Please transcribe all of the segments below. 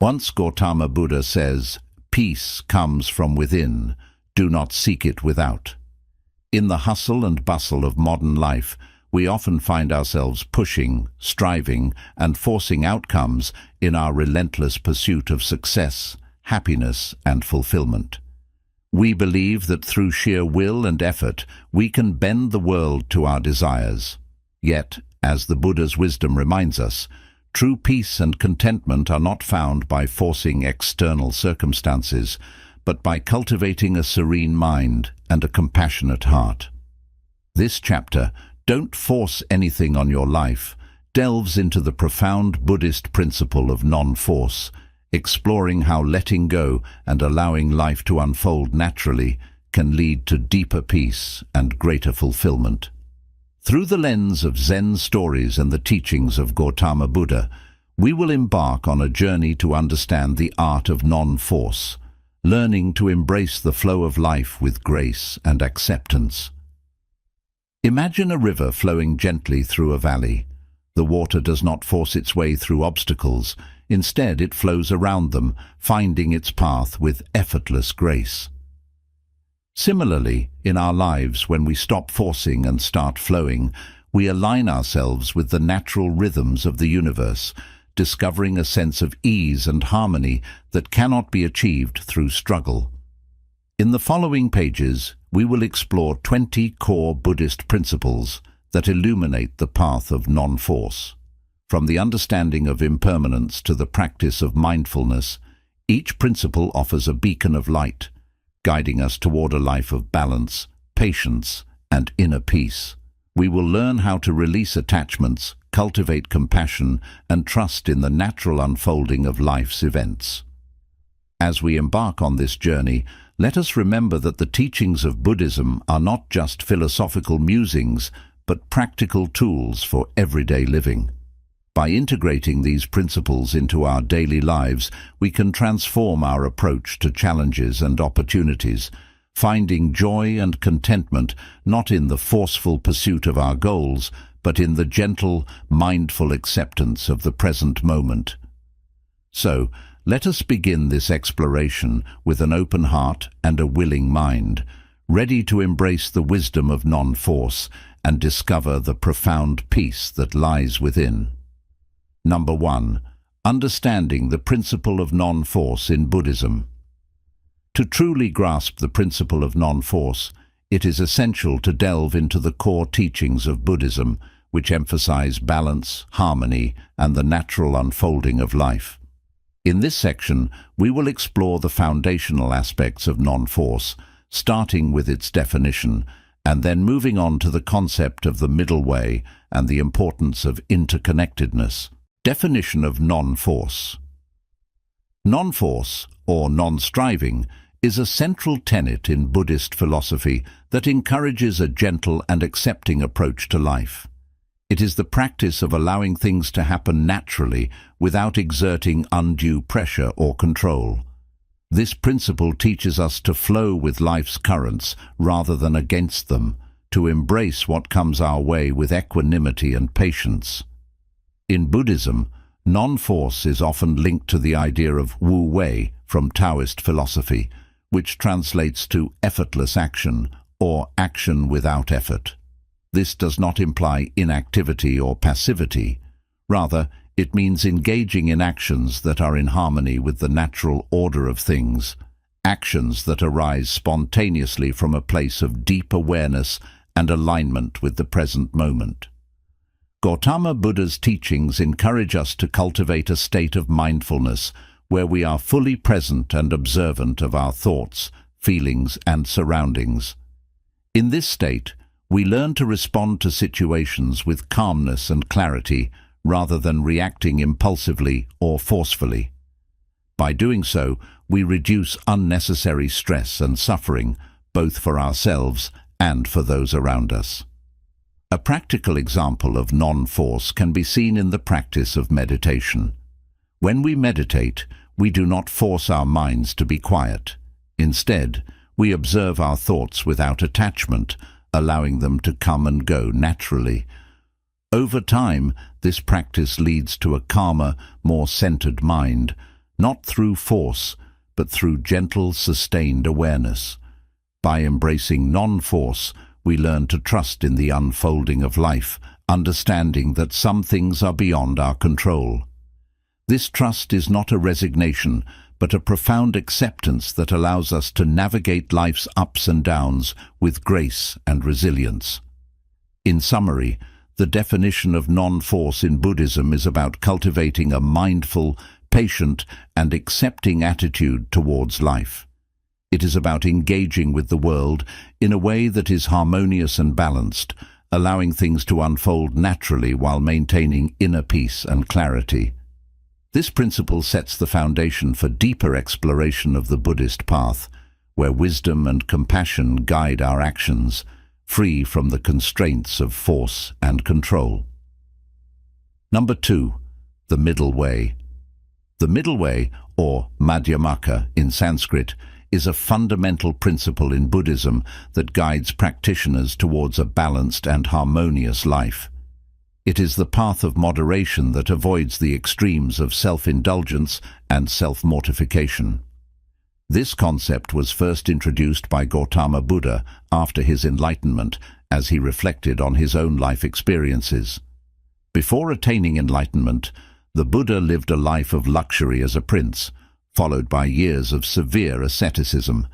Once Gautama Buddha says, "Peace comes from within, do not seek it without." In the hustle and bustle of modern life, we often find ourselves pushing, striving, and forcing outcomes in our relentless pursuit of success, happiness, and fulfillment. We believe that through sheer will and effort, we can bend the world to our desires. Yet, as the Buddha's wisdom reminds us, true peace and contentment are not found by forcing external circumstances, but by cultivating a serene mind and a compassionate heart. This chapter, "Don't Force Anything on Your Life," delves into the profound Buddhist principle of non-force, exploring how letting go and allowing life to unfold naturally can lead to deeper peace and greater fulfillment. Through the lens of Zen stories and the teachings of Gautama Buddha, we will embark on a journey to understand the art of non-force, learning to embrace the flow of life with grace and acceptance. Imagine a river flowing gently through a valley. The water does not force its way through obstacles. Instead, it flows around them, finding its path with effortless grace. Similarly, in our lives, when we stop forcing and start flowing, we align ourselves with the natural rhythms of the universe, discovering a sense of ease and harmony that cannot be achieved through struggle. In the following pages, we will explore 20 core Buddhist principles that illuminate the path of non-force. From the understanding of impermanence to the practice of mindfulness, each principle offers a beacon of light, guiding us toward a life of balance, patience, and inner peace. We will learn how to release attachments, cultivate compassion, and trust in the natural unfolding of life's events. As we embark on this journey, let us remember that the teachings of Buddhism are not just philosophical musings, but practical tools for everyday living. By integrating these principles into our daily lives, we can transform our approach to challenges and opportunities, finding joy and contentment not in the forceful pursuit of our goals, but in the gentle, mindful acceptance of the present moment. So, let us begin this exploration with an open heart and a willing mind, ready to embrace the wisdom of non-force and discover the profound peace that lies within. Number 1. Understanding the principle of non-force in Buddhism. To truly grasp the principle of non-force, it is essential to delve into the core teachings of Buddhism, which emphasize balance, harmony, and the natural unfolding of life. In this section, we will explore the foundational aspects of non-force, starting with its definition, and then moving on to the concept of the middle way and the importance of interconnectedness. Definition of non-force. Non-force, or non-striving, is a central tenet in Buddhist philosophy that encourages a gentle and accepting approach to life. It is the practice of allowing things to happen naturally without exerting undue pressure or control. This principle teaches us to flow with life's currents rather than against them, to embrace what comes our way with equanimity and patience. In Buddhism, non-force is often linked to the idea of wu-wei from Taoist philosophy, which translates to effortless action or action without effort. This does not imply inactivity or passivity. Rather, it means engaging in actions that are in harmony with the natural order of things, actions that arise spontaneously from a place of deep awareness and alignment with the present moment. Gautama Buddha's teachings encourage us to cultivate a state of mindfulness where we are fully present and observant of our thoughts, feelings, and surroundings. In this state, we learn to respond to situations with calmness and clarity rather than reacting impulsively or forcefully. By doing so, we reduce unnecessary stress and suffering, both for ourselves and for those around us. A practical example of non-force can be seen in the practice of meditation. When we meditate, we do not force our minds to be quiet. Instead, we observe our thoughts without attachment, allowing them to come and go naturally. Over time, this practice leads to a calmer, more centered mind, not through force, but through gentle, sustained awareness. By embracing non-force, we learn to trust in the unfolding of life, understanding that some things are beyond our control. This trust is not a resignation, but a profound acceptance that allows us to navigate life's ups and downs with grace and resilience. In summary, the definition of non-force in Buddhism is about cultivating a mindful, patient, and accepting attitude towards life. It is about engaging with the world in a way that is harmonious and balanced, allowing things to unfold naturally while maintaining inner peace and clarity. This principle sets the foundation for deeper exploration of the Buddhist path, where wisdom and compassion guide our actions, free from the constraints of force and control. Number 2. The middle way. The middle way, or Madhyamaka in Sanskrit, is a fundamental principle in Buddhism that guides practitioners towards a balanced and harmonious life. It is the path of moderation that avoids the extremes of self-indulgence and self-mortification. This concept was first introduced by Gautama Buddha after his enlightenment, as he reflected on his own life experiences. Before attaining enlightenment, the Buddha lived a life of luxury as a prince, followed by years of severe asceticism.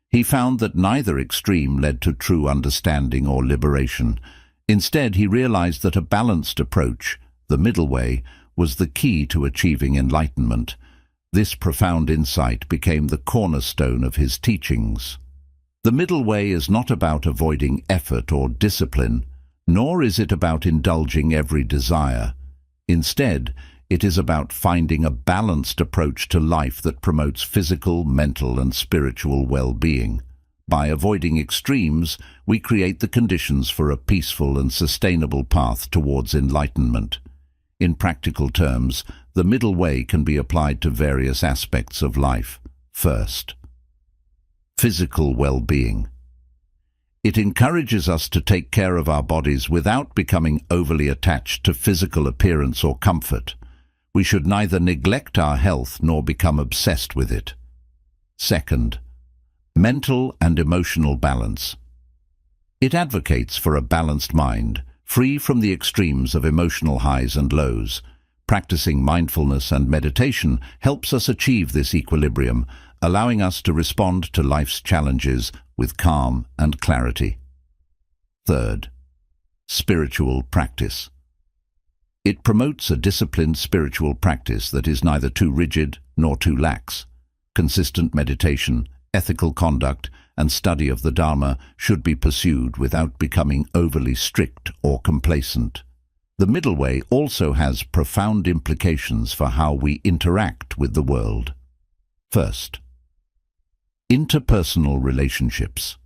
He found that neither extreme led to true understanding or liberation. Instead, he realized that a balanced approach, the middle way, was the key to achieving enlightenment. This profound insight became the cornerstone of his teachings. The middle way is not about avoiding effort or discipline, nor is it about indulging every desire. Instead, it is about finding a balanced approach to life that promotes physical, mental, and spiritual well-being. By avoiding extremes, we create the conditions for a peaceful and sustainable path towards enlightenment. In practical terms, the middle way can be applied to various aspects of life. First, physical well-being. It encourages us to take care of our bodies without becoming overly attached to physical appearance or comfort. We should neither neglect our health nor become obsessed with it. Second, mental and emotional balance. It advocates for a balanced mind, free from the extremes of emotional highs and lows. Practicing mindfulness and meditation helps us achieve this equilibrium, allowing us to respond to life's challenges with calm and clarity. Third, spiritual practice. It promotes a disciplined spiritual practice that is neither too rigid nor too lax. Consistent meditation, ethical conduct, and study of the Dharma should be pursued without becoming overly strict or complacent. The middle way also has profound implications for how we interact with the world. First, interpersonal relationships.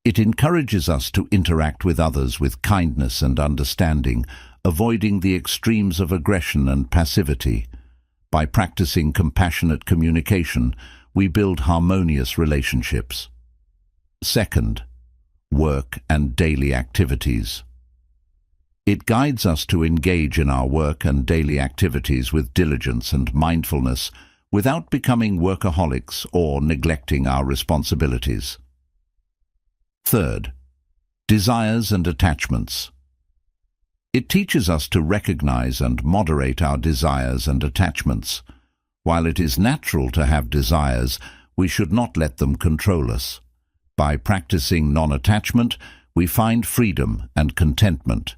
It encourages us to interact with others with kindness and understanding, avoiding the extremes of aggression and passivity. By practicing compassionate communication, we build harmonious relationships. Second, work and daily activities. It guides us to engage in our work and daily activities with diligence and mindfulness without becoming workaholics or neglecting our responsibilities. Third, desires and attachments. It teaches us to recognize and moderate our desires and attachments. While it is natural to have desires, we should not let them control us. By practicing non-attachment, we find freedom and contentment.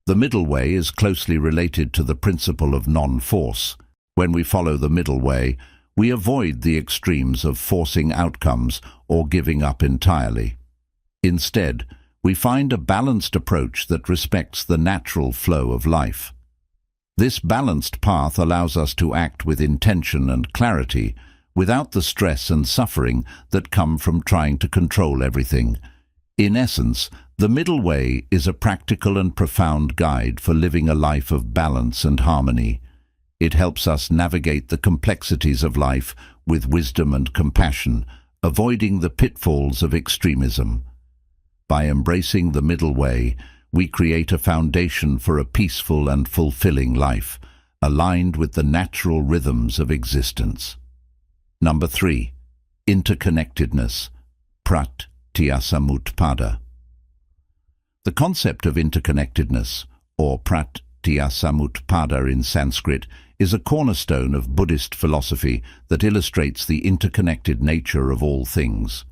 The middle way is closely related to the principle of non-force. When we follow the middle way, we avoid the extremes of forcing outcomes or giving up entirely. Instead, we find a balanced approach that respects the natural flow of life. This balanced path allows us to act with intention and clarity, without the stress and suffering that come from trying to control everything. In essence, the middle way is a practical and profound guide for living a life of balance and harmony. It helps us navigate the complexities of life with wisdom and compassion, avoiding the pitfalls of extremism. By embracing the middle way, we create a foundation for a peaceful and fulfilling life, aligned with the natural rhythms of existence. Number 3. Interconnectedness, pratyasamutpada. The concept of interconnectedness, or pratyasamutpada in Sanskrit, is a cornerstone of Buddhist philosophy that illustrates the interconnected nature of all things,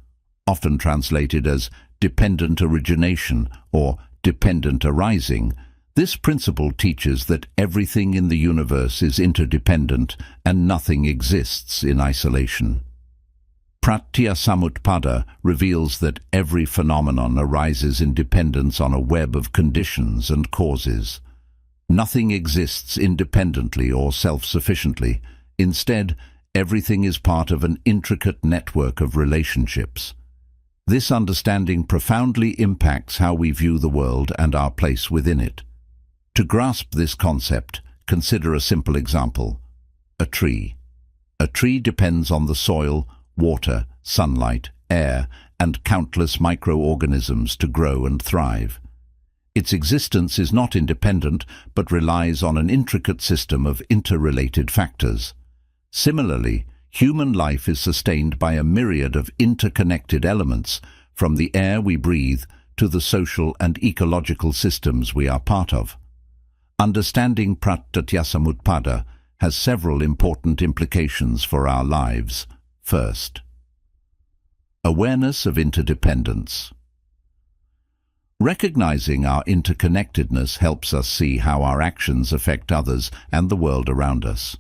often translated as dependent origination or dependent arising. This principle teaches that everything in the universe is interdependent and nothing exists in isolation. Pratyasamutpada reveals that every phenomenon arises in dependence on a web of conditions and causes. Nothing exists independently or self-sufficiently. Instead, everything is part of an intricate network of relationships. This understanding profoundly impacts how we view the world and our place within it. To grasp this concept, consider a simple example: a tree. A tree depends on the soil, water, sunlight, air, and countless microorganisms to grow and thrive. Its existence is not independent, but relies on an intricate system of interrelated factors. Similarly, human life is sustained by a myriad of interconnected elements, from the air we breathe to the social and ecological systems we are part of. Understanding pratyasamutpada has several important implications for our lives. First, awareness of interdependence. Recognizing our interconnectedness helps us see how our actions affect others and the world around us.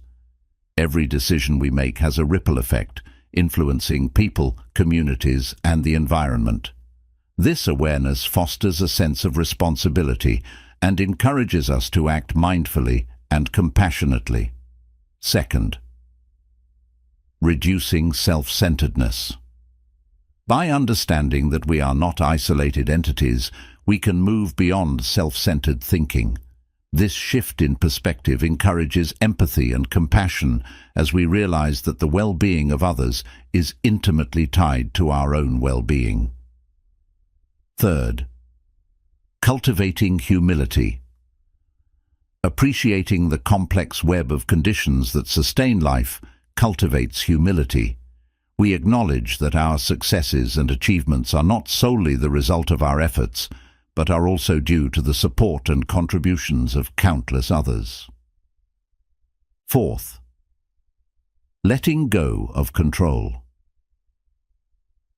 Every decision we make has a ripple effect, influencing people, communities, and the environment. This awareness fosters a sense of responsibility and encourages us to act mindfully and compassionately. Second, reducing self-centeredness. By understanding that we are not isolated entities, we can move beyond self-centered thinking. This shift in perspective encourages empathy and compassion as we realize that the well-being of others is intimately tied to our own well-being. Third, cultivating humility. Appreciating the complex web of conditions that sustain life cultivates humility. We acknowledge that our successes and achievements are not solely the result of our efforts, but are also due to the support and contributions of countless others. Fourth, letting go of control.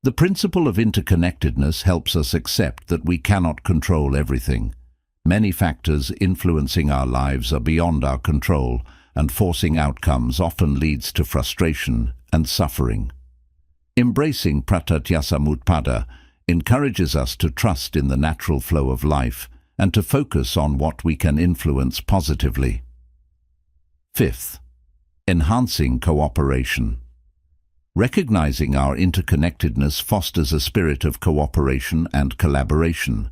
The principle of interconnectedness helps us accept that we cannot control everything. Many factors influencing our lives are beyond our control, and forcing outcomes often leads to frustration and suffering. Embracing pratyasamutpada encourages us to trust in the natural flow of life and to focus on what we can influence positively. Fifth, enhancing cooperation. Recognizing our interconnectedness fosters a spirit of cooperation and collaboration.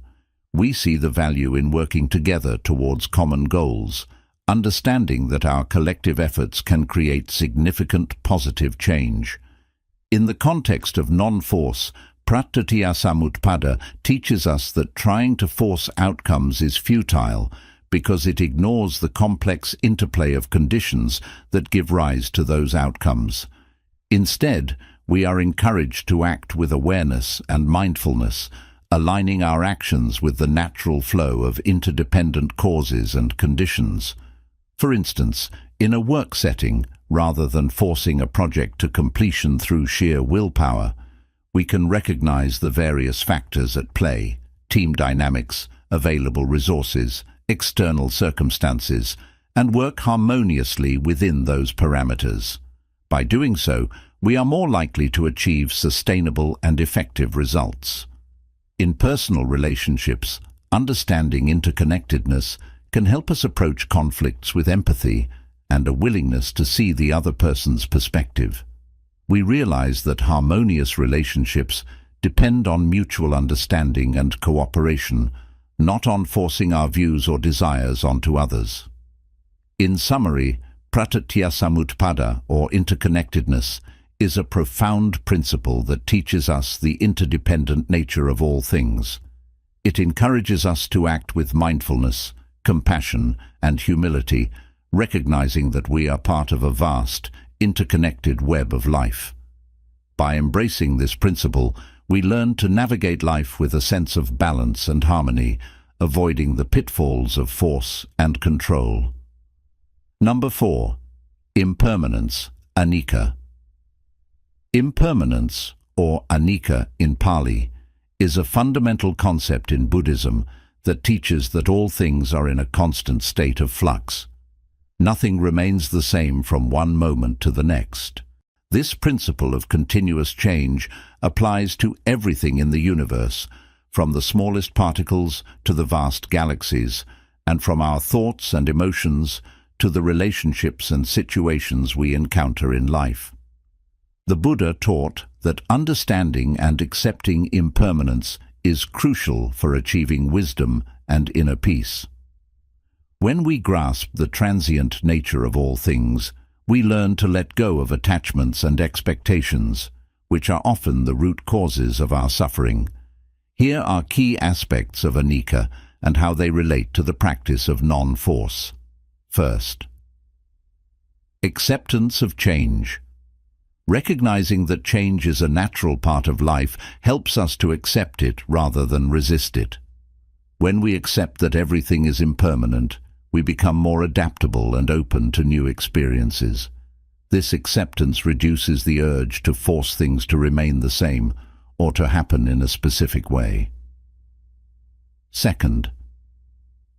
We see the value in working together towards common goals, understanding that our collective efforts can create significant positive change. In the context of non-force, pratyasamutpada teaches us that trying to force outcomes is futile because it ignores the complex interplay of conditions that give rise to those outcomes. Instead, we are encouraged to act with awareness and mindfulness, aligning our actions with the natural flow of interdependent causes and conditions. For instance, in a work setting, rather than forcing a project to completion through sheer willpower, we can recognize the various factors at play: team dynamics, available resources, external circumstances, and work harmoniously within those parameters. By doing so, we are more likely to achieve sustainable and effective results. In personal relationships, understanding interconnectedness can help us approach conflicts with empathy and a willingness to see the other person's perspective. We realize that harmonious relationships depend on mutual understanding and cooperation, not on forcing our views or desires onto others. In summary, pratyasamutpada, or interconnectedness, is a profound principle that teaches us the interdependent nature of all things. It encourages us to act with mindfulness, compassion, and humility, recognizing that we are part of a vast, interconnected web of life. By embracing this principle, we learn to navigate life with a sense of balance and harmony, avoiding the pitfalls of force and control. Number 4. Impermanence, anicca. Impermanence, or anicca in Pali, is a fundamental concept in Buddhism that teaches that all things are in a constant state of flux. Nothing remains the same from one moment to the next. This principle of continuous change applies to everything in the universe, from the smallest particles to the vast galaxies, and from our thoughts and emotions to the relationships and situations we encounter in life. The Buddha taught that understanding and accepting impermanence is crucial for achieving wisdom and inner peace. When we grasp the transient nature of all things, we learn to let go of attachments and expectations, which are often the root causes of our suffering. Here are key aspects of anicca and how they relate to the practice of non-force. First, acceptance of change. Recognizing that change is a natural part of life helps us to accept it rather than resist it. When we accept that everything is impermanent, we become more adaptable and open to new experiences. This acceptance reduces the urge to force things to remain the same or to happen in a specific way. Second,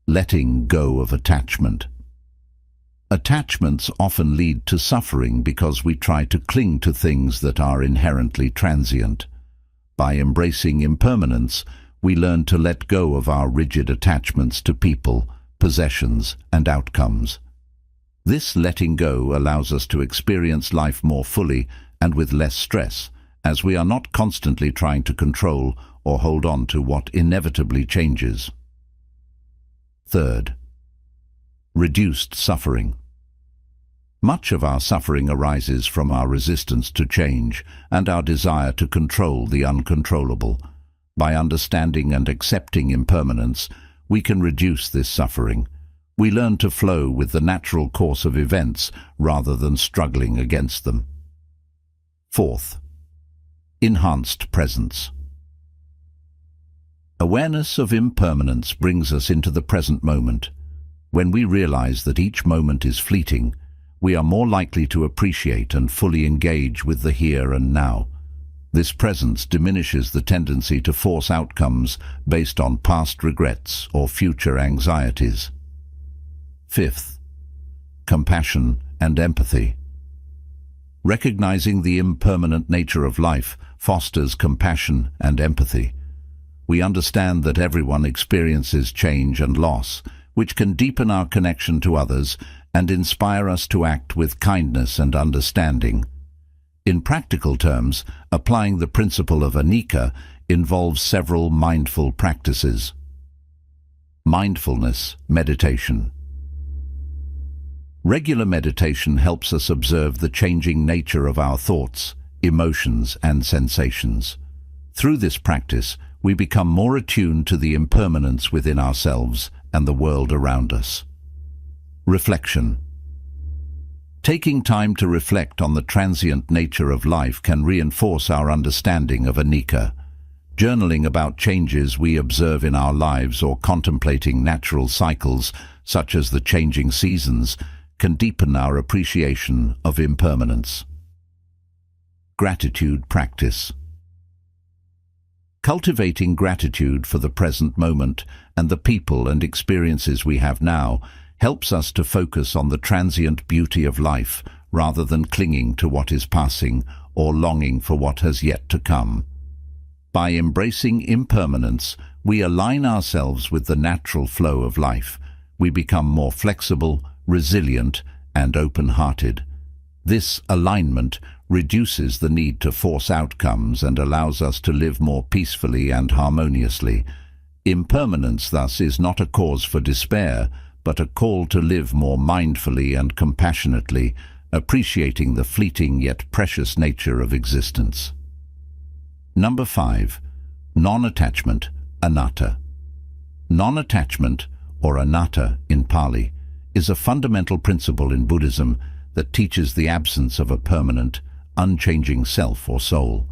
letting go of attachment. Attachments often lead to suffering because we try to cling to things that are inherently transient. By embracing impermanence, we learn to let go of our rigid attachments to people, possessions, and outcomes. This letting go allows us to experience life more fully and with less stress, as we are not constantly trying to control or hold on to what inevitably changes. Third, reduced suffering. Much of our suffering arises from our resistance to change and our desire to control the uncontrollable. By understanding and accepting impermanence, we can reduce this suffering. We learn to flow with the natural course of events rather than struggling against them. Fourth, enhanced presence. Awareness of impermanence brings us into the present moment. When we realize that each moment is fleeting, we are more likely to appreciate and fully engage with the here and now. This presence diminishes the tendency to force outcomes based on past regrets or future anxieties. Fifth, compassion and empathy. Recognizing the impermanent nature of life fosters compassion and empathy. We understand that everyone experiences change and loss, which can deepen our connection to others and inspire us to act with kindness and understanding. In practical terms, applying the principle of anicca involves several mindful practices. Mindfulness, meditation. Regular meditation helps us observe the changing nature of our thoughts, emotions, and sensations. Through this practice, we become more attuned to the impermanence within ourselves and the world around us. Reflection. Taking time to reflect on the transient nature of life can reinforce our understanding of anicca. Journaling about changes we observe in our lives or contemplating natural cycles, such as the changing seasons, can deepen our appreciation of impermanence. Gratitude practice. Cultivating gratitude for the present moment and the people and experiences we have now helps us to focus on the transient beauty of life rather than clinging to what is passing or longing for what has yet to come. By embracing impermanence, we align ourselves with the natural flow of life. We become more flexible, resilient, and open-hearted. This alignment reduces the need to force outcomes and allows us to live more peacefully and harmoniously. Impermanence, thus, is not a cause for despair, but a call to live more mindfully and compassionately, appreciating the fleeting yet precious nature of existence. Number 5. Non-attachment, anatta. Non-attachment, or anatta in Pali, is a fundamental principle in Buddhism that teaches the absence of a permanent, unchanging self or soul.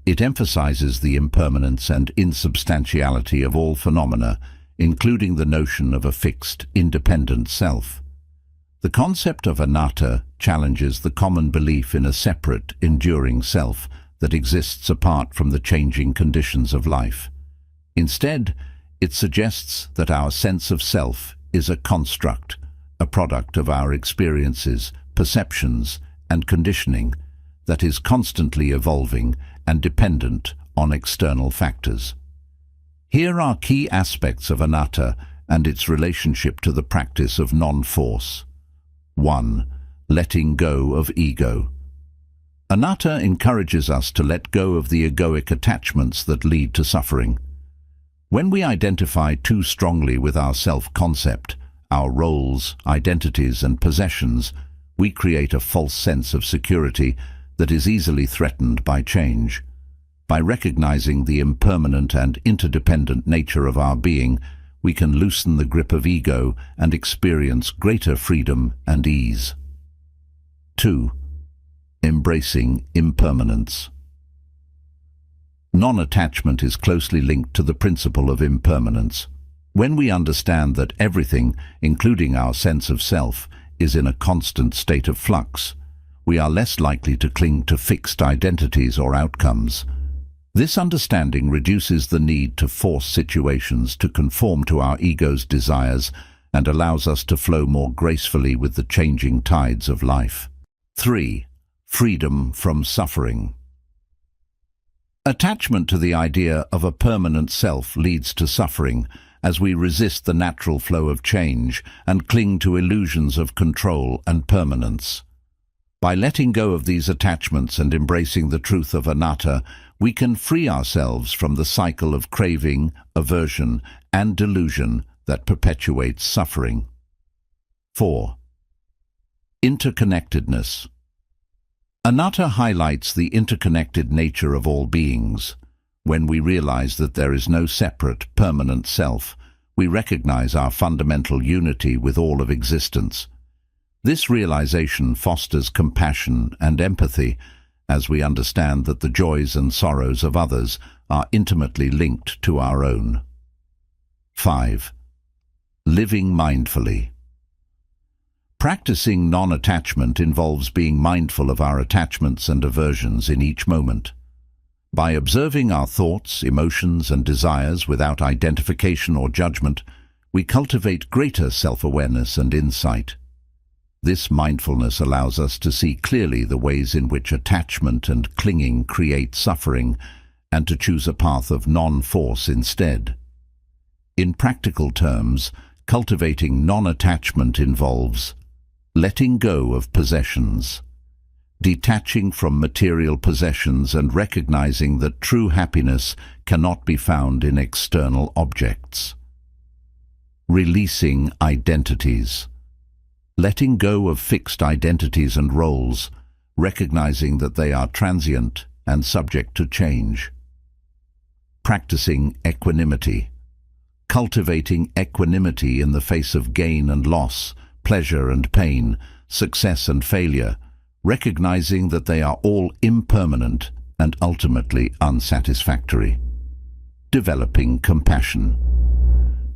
It emphasizes the impermanence and insubstantiality of all phenomena, including the notion of a fixed, independent self. The concept of anatta challenges the common belief in a separate, enduring self that exists apart from the changing conditions of life. Instead, it suggests that our sense of self is a construct, a product of our experiences, perceptions, and conditioning that is constantly evolving and dependent on external factors. Here are key aspects of anatta and its relationship to the practice of non-force. 1. Letting go of ego. Anatta encourages us to let go of the egoic attachments that lead to suffering. When we identify too strongly with our self-concept, our roles, identities, and possessions, we create a false sense of security that is easily threatened by change. By recognizing the impermanent and interdependent nature of our being, we can loosen the grip of ego and experience greater freedom and ease. 2. Embracing impermanence. Non-attachment is closely linked to the principle of impermanence. When we understand that everything, including our sense of self, is in a constant state of flux, we are less likely to cling to fixed identities or outcomes. This understanding reduces the need to force situations to conform to our ego's desires and allows us to flow more gracefully with the changing tides of life. 3. Freedom from suffering. Attachment to the idea of a permanent self leads to suffering, as we resist the natural flow of change and cling to illusions of control and permanence. By letting go of these attachments and embracing the truth of anatta, we can free ourselves from the cycle of craving, aversion, and delusion that perpetuates suffering. 4. Interconnectedness. Anatta highlights the interconnected nature of all beings. When we realize that there is no separate, permanent self, we recognize our fundamental unity with all of existence. This realization fosters compassion and empathy, as we understand that the joys and sorrows of others are intimately linked to our own. 5. Living mindfully. Practicing non-attachment involves being mindful of our attachments and aversions in each moment. By observing our thoughts, emotions, and desires without identification or judgment, we cultivate greater self-awareness and insight. This mindfulness allows us to see clearly the ways in which attachment and clinging create suffering, and to choose a path of non-force instead. In practical terms, cultivating non-attachment involves letting go of possessions, detaching from material possessions and recognizing that true happiness cannot be found in external objects. Releasing identities. Letting go of fixed identities and roles, recognizing that they are transient and subject to change. Practicing equanimity. Cultivating equanimity in the face of gain and loss, pleasure and pain, success and failure, recognizing that they are all impermanent and ultimately unsatisfactory. Developing compassion.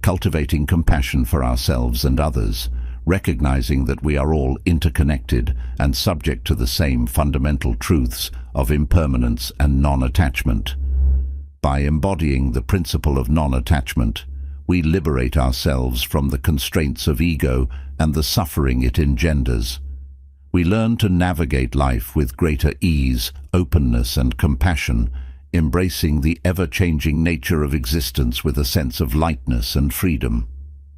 Cultivating compassion for ourselves and others, recognizing that we are all interconnected and subject to the same fundamental truths of impermanence and non-attachment. By embodying the principle of non-attachment, we liberate ourselves from the constraints of ego and the suffering it engenders. We learn to navigate life with greater ease, openness, and compassion, embracing the ever-changing nature of existence with a sense of lightness and freedom.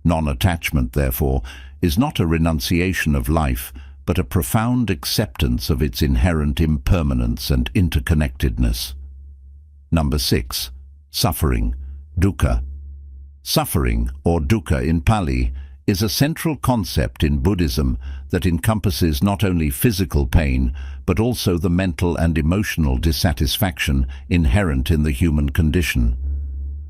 Non-attachment, therefore, is not a renunciation of life, but a profound acceptance of its inherent impermanence and interconnectedness. Number 6. Suffering, dukkha. Suffering, or dukkha in Pali, is a central concept in Buddhism that encompasses not only physical pain, but also the mental and emotional dissatisfaction inherent in the human condition.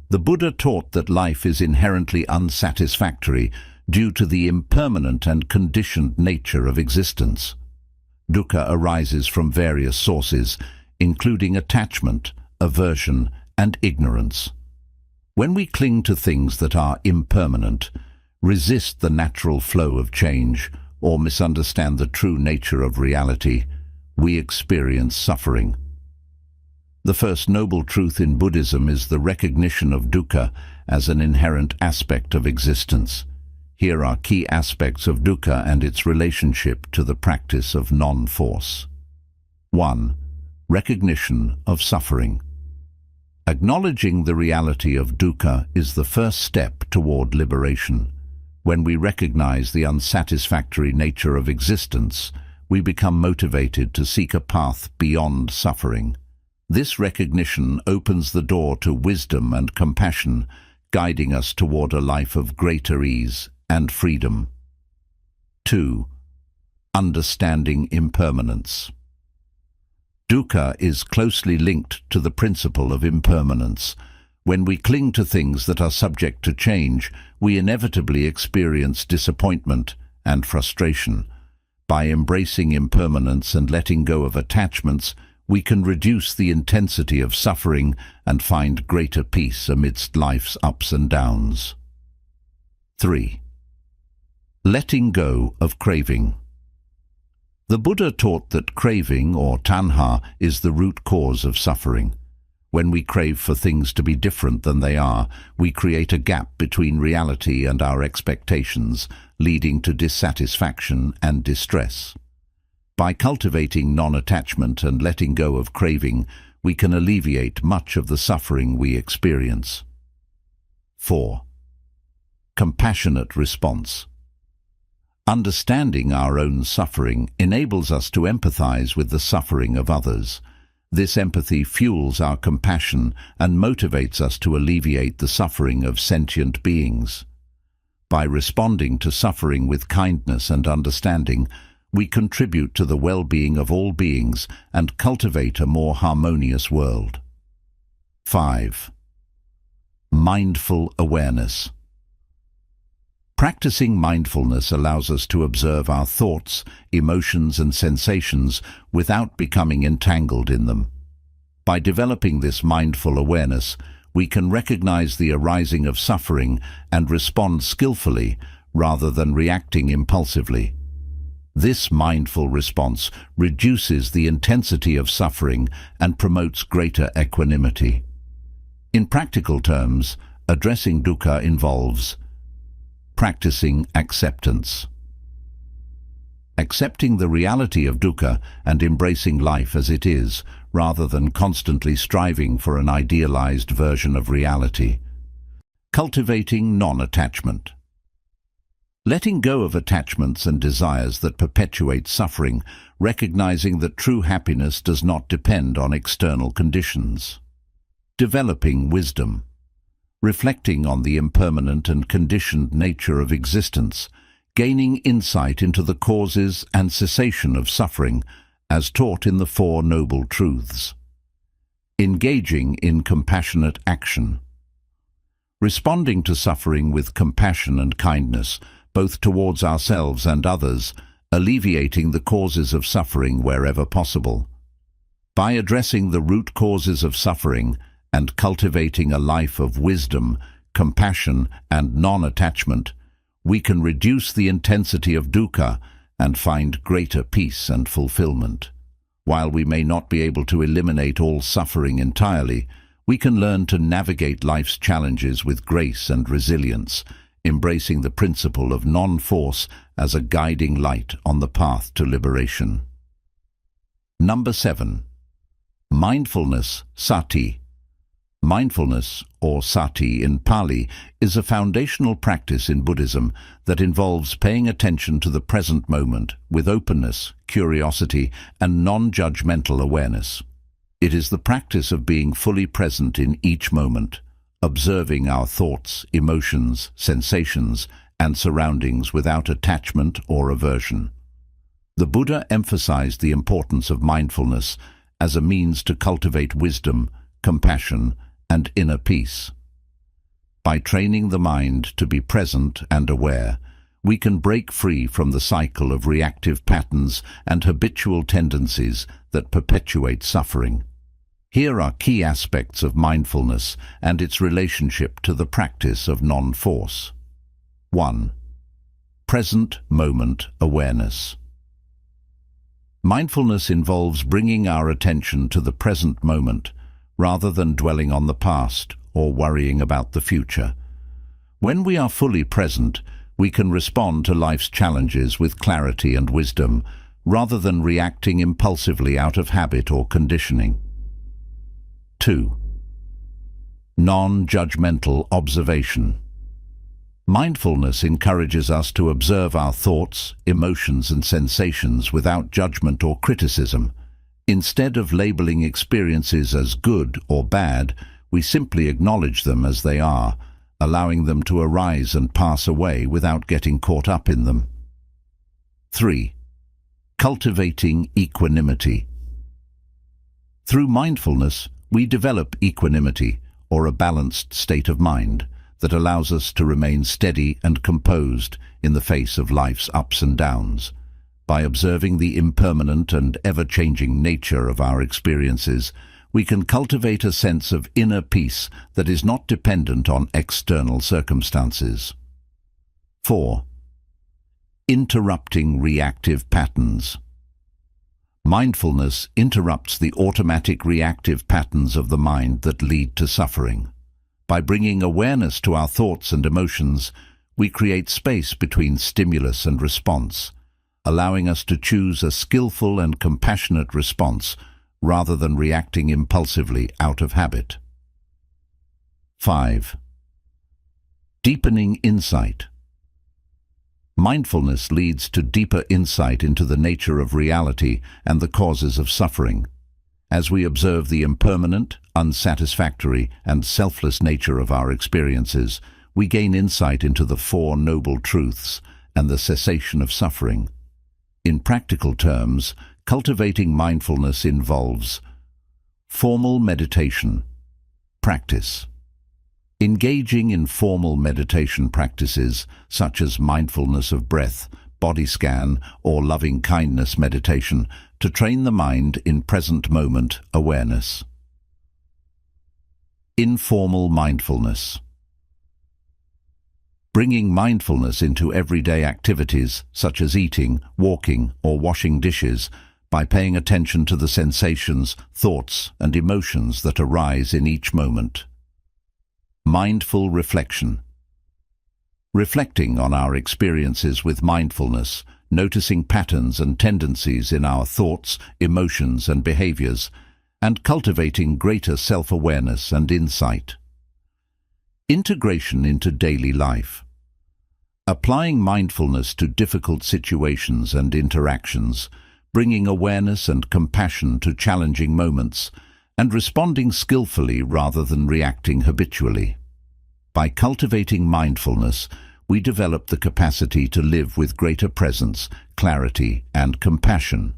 The Buddha taught that life is inherently unsatisfactory due to the impermanent and conditioned nature of existence. Dukkha arises from various sources, including attachment, aversion, and ignorance. When we cling to things that are impermanent, resist the natural flow of change, or misunderstand the true nature of reality, we experience suffering. The first noble truth in Buddhism is the recognition of dukkha as an inherent aspect of existence. Here are key aspects of dukkha and its relationship to the practice of non-force. 1. Recognition of suffering. Acknowledging the reality of dukkha is the first step toward liberation. When we recognize the unsatisfactory nature of existence, we become motivated to seek a path beyond suffering. This recognition opens the door to wisdom and compassion, guiding us toward a life of greater ease and freedom. 2. Understanding impermanence. Dukkha is closely linked to the principle of impermanence. When we cling to things that are subject to change, we inevitably experience disappointment and frustration. By embracing impermanence and letting go of attachments, we can reduce the intensity of suffering and find greater peace amidst life's ups and downs. 3. Letting go of craving. The Buddha taught that craving, or tanha, is the root cause of suffering. When we crave for things to be different than they are, we create a gap between reality and our expectations, leading to dissatisfaction and distress. By cultivating non-attachment and letting go of craving, we can alleviate much of the suffering we experience. 4. Compassionate response. Understanding our own suffering enables us to empathize with the suffering of others. This empathy fuels our compassion and motivates us to alleviate the suffering of sentient beings. By responding to suffering with kindness and understanding, we contribute to the well-being of all beings and cultivate a more harmonious world. 5. Mindful awareness. Practicing mindfulness allows us to observe our thoughts, emotions, and sensations without becoming entangled in them. By developing this mindful awareness, we can recognize the arising of suffering and respond skillfully rather than reacting impulsively. This mindful response reduces the intensity of suffering and promotes greater equanimity. In practical terms, addressing dukkha involves practicing acceptance. Accepting the reality of dukkha and embracing life as it is, rather than constantly striving for an idealized version of reality. Cultivating non-attachment. Letting go of attachments and desires that perpetuate suffering, recognizing that true happiness does not depend on external conditions. Developing wisdom. Reflecting on the impermanent and conditioned nature of existence, gaining insight into the causes and cessation of suffering, as taught in the Four Noble Truths. Engaging in compassionate action. Responding to suffering with compassion and kindness, both towards ourselves and others, alleviating the causes of suffering wherever possible. By addressing the root causes of suffering and cultivating a life of wisdom, compassion, and non-attachment, we can reduce the intensity of dukkha and find greater peace and fulfillment. While we may not be able to eliminate all suffering entirely, we can learn to navigate life's challenges with grace and resilience, embracing the principle of non-force as a guiding light on the path to liberation. Number 7. Mindfulness, sati. Mindfulness, or sati in Pali, is a foundational practice in Buddhism that involves paying attention to the present moment with openness, curiosity, and non-judgmental awareness. It is the practice of being fully present in each moment, observing our thoughts, emotions, sensations, and surroundings without attachment or aversion. The Buddha emphasized the importance of mindfulness as a means to cultivate wisdom, compassion, and inner peace. By training the mind to be present and aware, we can break free from the cycle of reactive patterns and habitual tendencies that perpetuate suffering. Here are key aspects of mindfulness and its relationship to the practice of non-force. 1. Present moment awareness. Mindfulness involves bringing our attention to the present moment rather than dwelling on the past or worrying about the future. When we are fully present, we can respond to life's challenges with clarity and wisdom, rather than reacting impulsively out of habit or conditioning. 2. Non-judgmental observation. Mindfulness encourages us to observe our thoughts, emotions, and sensations without judgment or criticism. Instead of labeling experiences as good or bad, we simply acknowledge them as they are, allowing them to arise and pass away without getting caught up in them. 3. Cultivating equanimity. Through mindfulness, we develop equanimity, or a balanced state of mind, that allows us to remain steady and composed in the face of life's ups and downs. By observing the impermanent and ever-changing nature of our experiences, we can cultivate a sense of inner peace that is not dependent on external circumstances. 4. Interrupting reactive patterns. Mindfulness interrupts the automatic reactive patterns of the mind that lead to suffering. By bringing awareness to our thoughts and emotions, we create space between stimulus and response, allowing us to choose a skillful and compassionate response rather than reacting impulsively out of habit. 5. Deepening insight. Mindfulness leads to deeper insight into the nature of reality and the causes of suffering. As we observe the impermanent, unsatisfactory, and selfless nature of our experiences, we gain insight into the Four Noble Truths and the cessation of suffering. In practical terms, cultivating mindfulness involves formal meditation practice. Engaging in formal meditation practices such as mindfulness of breath, body scan, or loving-kindness meditation to train the mind in present moment awareness. Informal mindfulness. Bringing mindfulness into everyday activities such as eating, walking, or washing dishes by paying attention to the sensations, thoughts, and emotions that arise in each moment. Mindful reflection. Reflecting on our experiences with mindfulness, noticing patterns and tendencies in our thoughts, emotions, and behaviors, and cultivating greater self-awareness and insight. Integration into daily life. Applying mindfulness to difficult situations and interactions, bringing awareness and compassion to challenging moments, and responding skillfully rather than reacting habitually. By cultivating mindfulness, we develop the capacity to live with greater presence, clarity, and compassion.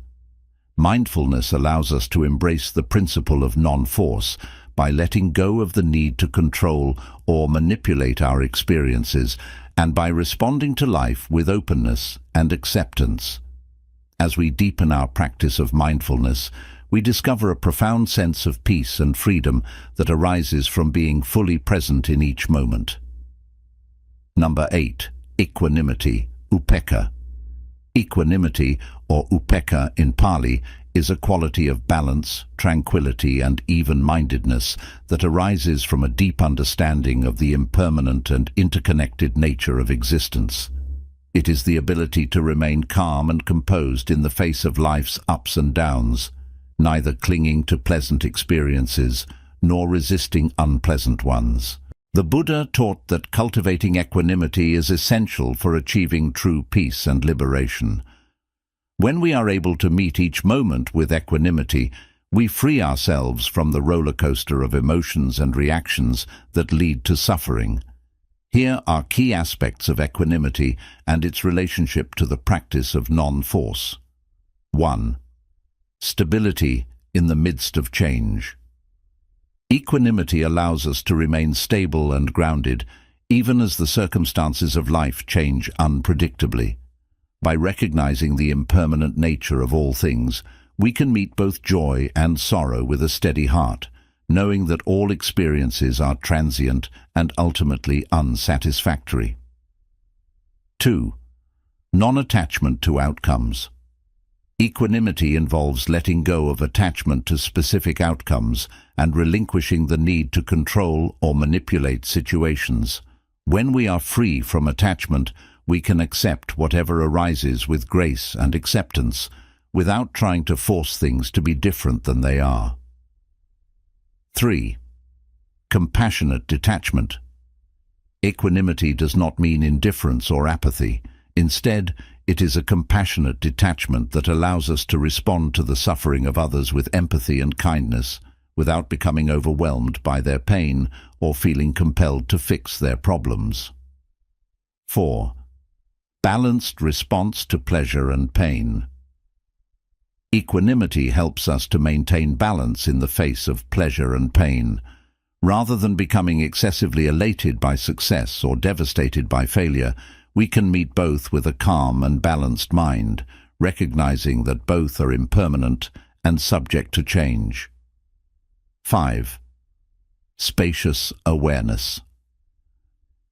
Mindfulness allows us to embrace the principle of non-force by letting go of the need to control or manipulate our experiences, and by responding to life with openness and acceptance. As we deepen our practice of mindfulness, we discover a profound sense of peace and freedom that arises from being fully present in each moment. Number 8. Equanimity, upekkha. Equanimity, or upekkha in Pali, is a quality of balance, tranquility, and even-mindedness that arises from a deep understanding of the impermanent and interconnected nature of existence. It is the ability to remain calm and composed in the face of life's ups and downs, neither clinging to pleasant experiences nor resisting unpleasant ones. The Buddha taught that cultivating equanimity is essential for achieving true peace and liberation. When we are able to meet each moment with equanimity, we free ourselves from the roller coaster of emotions and reactions that lead to suffering. Here are key aspects of equanimity and its relationship to the practice of non-force. 1. Stability in the midst of change. Equanimity allows us to remain stable and grounded even as the circumstances of life change unpredictably. By recognizing the impermanent nature of all things, we can meet both joy and sorrow with a steady heart, knowing that all experiences are transient and ultimately unsatisfactory. 2. Non-attachment to outcomes. Equanimity involves letting go of attachment to specific outcomes and relinquishing the need to control or manipulate situations. When we are free from attachment, we can accept whatever arises with grace and acceptance, without trying to force things to be different than they are. 3. Compassionate detachment. Equanimity does not mean indifference or apathy. Instead, it is a compassionate detachment that allows us to respond to the suffering of others with empathy and kindness, without becoming overwhelmed by their pain or feeling compelled to fix their problems. 4. Balanced response to pleasure and pain. Equanimity helps us to maintain balance in the face of pleasure and pain. Rather than becoming excessively elated by success or devastated by failure, we can meet both with a calm and balanced mind, recognizing that both are impermanent and subject to change. 5. Spacious awareness.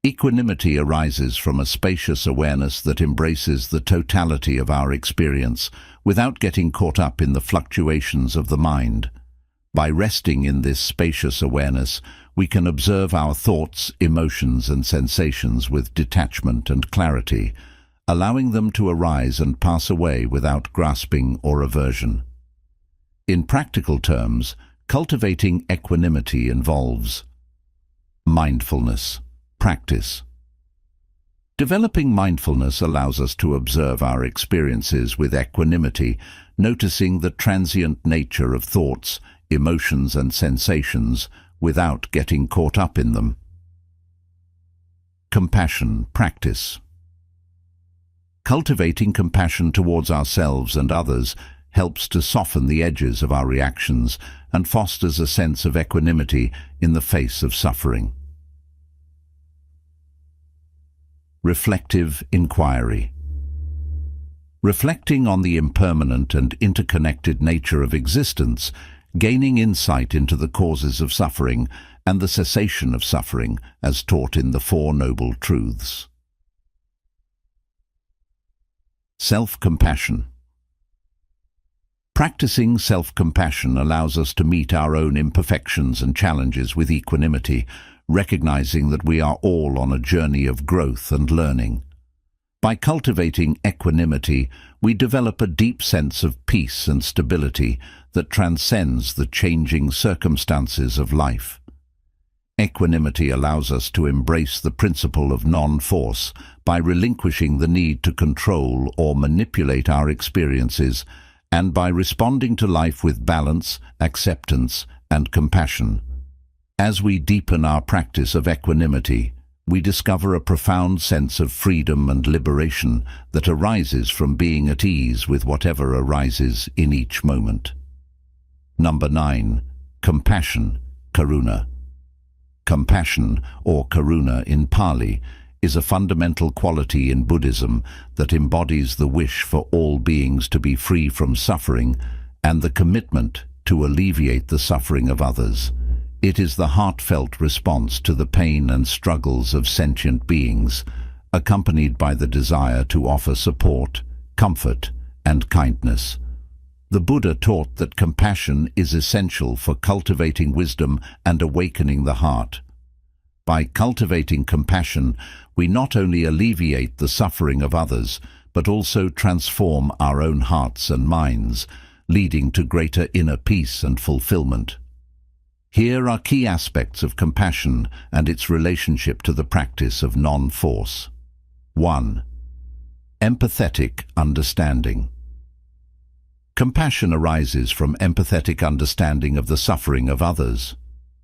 Equanimity arises from a spacious awareness that embraces the totality of our experience without getting caught up in the fluctuations of the mind. By resting in this spacious awareness, we can observe our thoughts, emotions, and sensations with detachment and clarity, allowing them to arise and pass away without grasping or aversion. In practical terms, cultivating equanimity involves mindfulness practice. Developing mindfulness allows us to observe our experiences with equanimity, noticing the transient nature of thoughts, emotions, and sensations without getting caught up in them. Compassion practice. Cultivating compassion towards ourselves and others helps to soften the edges of our reactions and fosters a sense of equanimity in the face of suffering. Reflective inquiry. Reflecting on the impermanent and interconnected nature of existence, gaining insight into the causes of suffering and the cessation of suffering as taught in the Four Noble Truths. Self-compassion. Practicing self-compassion allows us to meet our own imperfections and challenges with equanimity, recognizing that we are all on a journey of growth and learning. By cultivating equanimity, we develop a deep sense of peace and stability that transcends the changing circumstances of life. Equanimity allows us to embrace the principle of non-force by relinquishing the need to control or manipulate our experiences, and by responding to life with balance, acceptance, and compassion. As we deepen our practice of equanimity, we discover a profound sense of freedom and liberation that arises from being at ease with whatever arises in each moment. Number 9. Compassion, karuna. Compassion, or karuna in Pali, is a fundamental quality in Buddhism that embodies the wish for all beings to be free from suffering and the commitment to alleviate the suffering of others. It is the heartfelt response to the pain and struggles of sentient beings, accompanied by the desire to offer support, comfort, and kindness. The Buddha taught that compassion is essential for cultivating wisdom and awakening the heart. By cultivating compassion, we not only alleviate the suffering of others, but also transform our own hearts and minds, leading to greater inner peace and fulfillment. Here are key aspects of compassion and its relationship to the practice of non-force. 1. Empathetic understanding. Compassion arises from empathetic understanding of the suffering of others.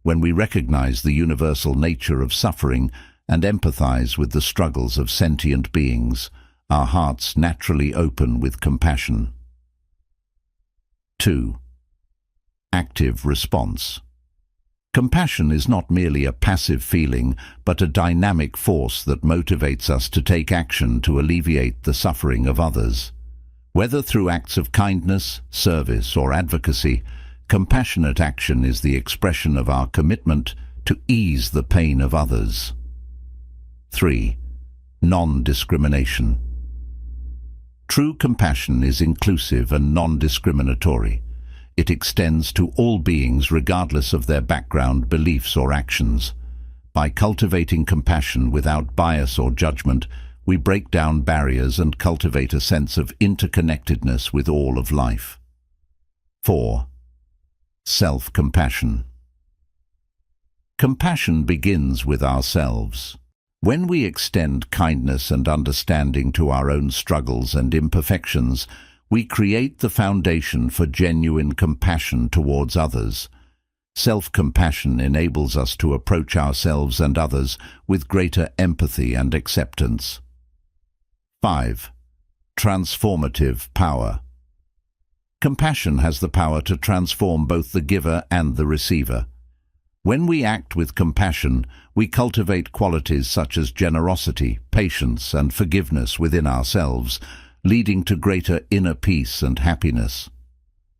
When we recognize the universal nature of suffering and empathize with the struggles of sentient beings, our hearts naturally open with compassion. 2. Active response. Compassion is not merely a passive feeling, but a dynamic force that motivates us to take action to alleviate the suffering of others. Whether through acts of kindness, service, or advocacy, compassionate action is the expression of our commitment to ease the pain of others. 3. Non-discrimination. True compassion is inclusive and non-discriminatory. It extends to all beings regardless of their background, beliefs, or actions. By cultivating compassion without bias or judgment, we break down barriers and cultivate a sense of interconnectedness with all of life. 4. Self-compassion. Compassion begins with ourselves. When we extend kindness and understanding to our own struggles and imperfections, we create the foundation for genuine compassion towards others. Self-compassion enables us to approach ourselves and others with greater empathy and acceptance. 5. Transformative power. Compassion has the power to transform both the giver and the receiver. When we act with compassion, we cultivate qualities such as generosity, patience, and forgiveness within ourselves, leading to greater inner peace and happiness.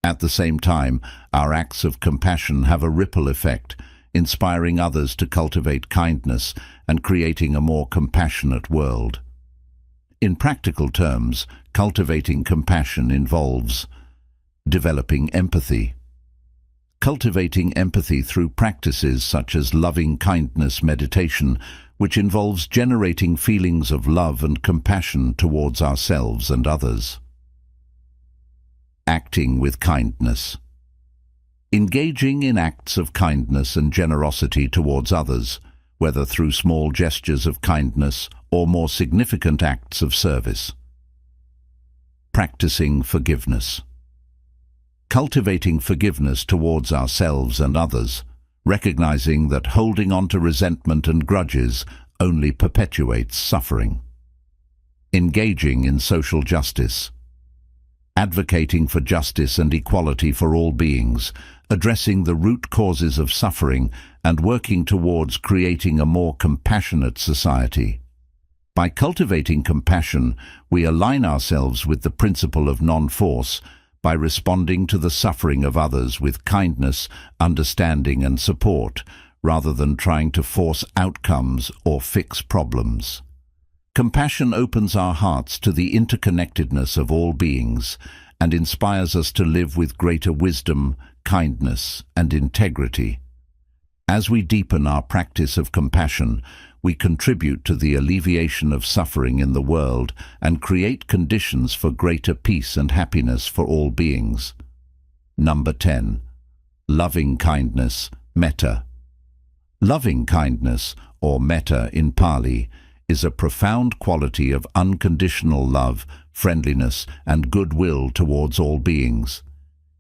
At the same time, our acts of compassion have a ripple effect, inspiring others to cultivate kindness and creating a more compassionate world. In practical terms, cultivating compassion involves developing empathy. Cultivating empathy through practices such as loving kindness meditation, which involves generating feelings of love and compassion towards ourselves and others. Acting with kindness. Engaging in acts of kindness and generosity towards others, whether through small gestures of kindness or more significant acts of service. Practicing forgiveness. Cultivating forgiveness towards ourselves and others, recognizing that holding on to resentment and grudges only perpetuates suffering. Engaging in social justice. Advocating for justice and equality for all beings, addressing the root causes of suffering and working towards creating a more compassionate society. By cultivating compassion, we align ourselves with the principle of non-force by responding to the suffering of others with kindness, understanding, and support, rather than trying to force outcomes or fix problems. Compassion opens our hearts to the interconnectedness of all beings and inspires us to live with greater wisdom, kindness, and integrity. As we deepen our practice of compassion, we contribute to the alleviation of suffering in the world and create conditions for greater peace and happiness for all beings. Number 10. Loving kindness, metta. Loving kindness, or metta in Pali, is a profound quality of unconditional love, friendliness, and goodwill towards all beings.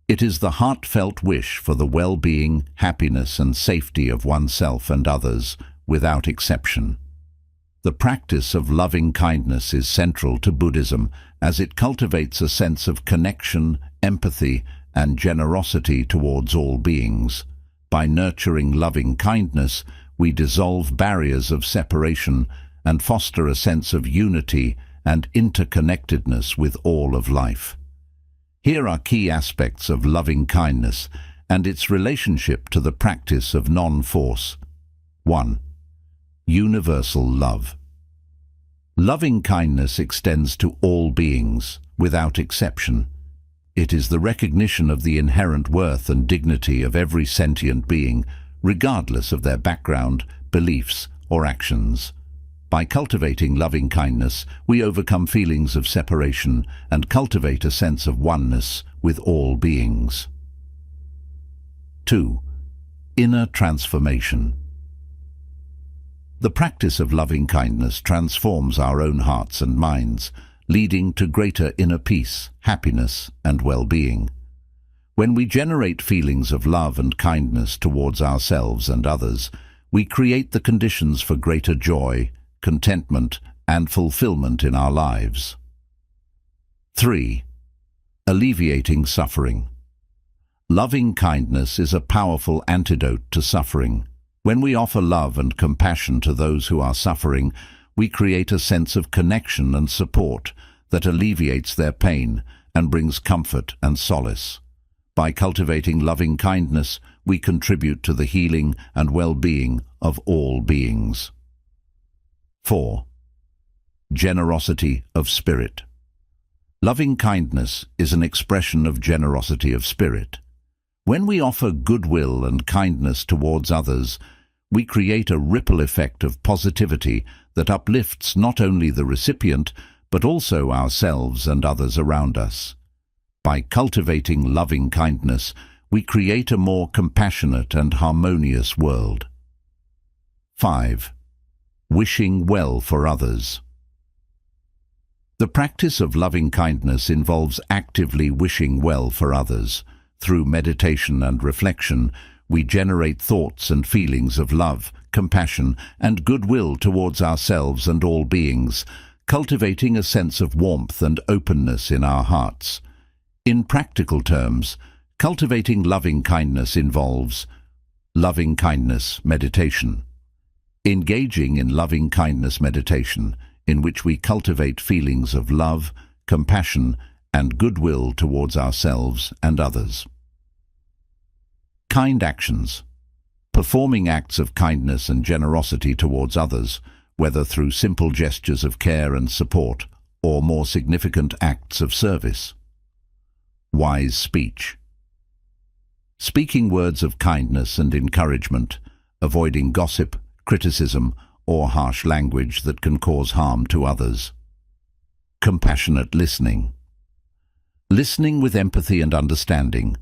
It is the heartfelt wish for the well-being, happiness, and safety of oneself and others, without exception. The practice of loving kindness is central to Buddhism, as it cultivates a sense of connection, empathy, and generosity towards all beings. By nurturing loving kindness, we dissolve barriers of separation and foster a sense of unity and interconnectedness with all of life. Here are key aspects of loving kindness and its relationship to the practice of non-force. 1. Universal love. Loving kindness extends to all beings, without exception. It is the recognition of the inherent worth and dignity of every sentient being, regardless of their background, beliefs, or actions. By cultivating loving kindness, we overcome feelings of separation and cultivate a sense of oneness with all beings. 2. Inner transformation. The practice of loving kindness transforms our own hearts and minds, leading to greater inner peace, happiness, and well-being. When we generate feelings of love and kindness towards ourselves and others, we create the conditions for greater joy, contentment, and fulfillment in our lives. 3. Alleviating suffering. Loving kindness is a powerful antidote to suffering. When we offer love and compassion to those who are suffering, we create a sense of connection and support that alleviates their pain and brings comfort and solace. By cultivating loving kindness, we contribute to the healing and well-being of all beings. 4. Generosity of spirit. Loving kindness is an expression of generosity of spirit. When we offer goodwill and kindness towards others, we create a ripple effect of positivity that uplifts not only the recipient, but also ourselves and others around us. By cultivating loving kindness, we create a more compassionate and harmonious world. 5. Wishing well for others. The practice of loving kindness involves actively wishing well for others. Through meditation and reflection, we generate thoughts and feelings of love, compassion, and goodwill towards ourselves and all beings, cultivating a sense of warmth and openness in our hearts. In practical terms, cultivating loving kindness involves loving kindness meditation. Engaging in loving kindness meditation, in which we cultivate feelings of love, compassion, and goodwill towards ourselves and others. Kind actions. Performing acts of kindness and generosity towards others, whether through simple gestures of care and support or more significant acts of service. Wise speech. Speaking words of kindness and encouragement, avoiding gossip, criticism, or harsh language that can cause harm to others. Compassionate listening. Listening with empathy and understanding,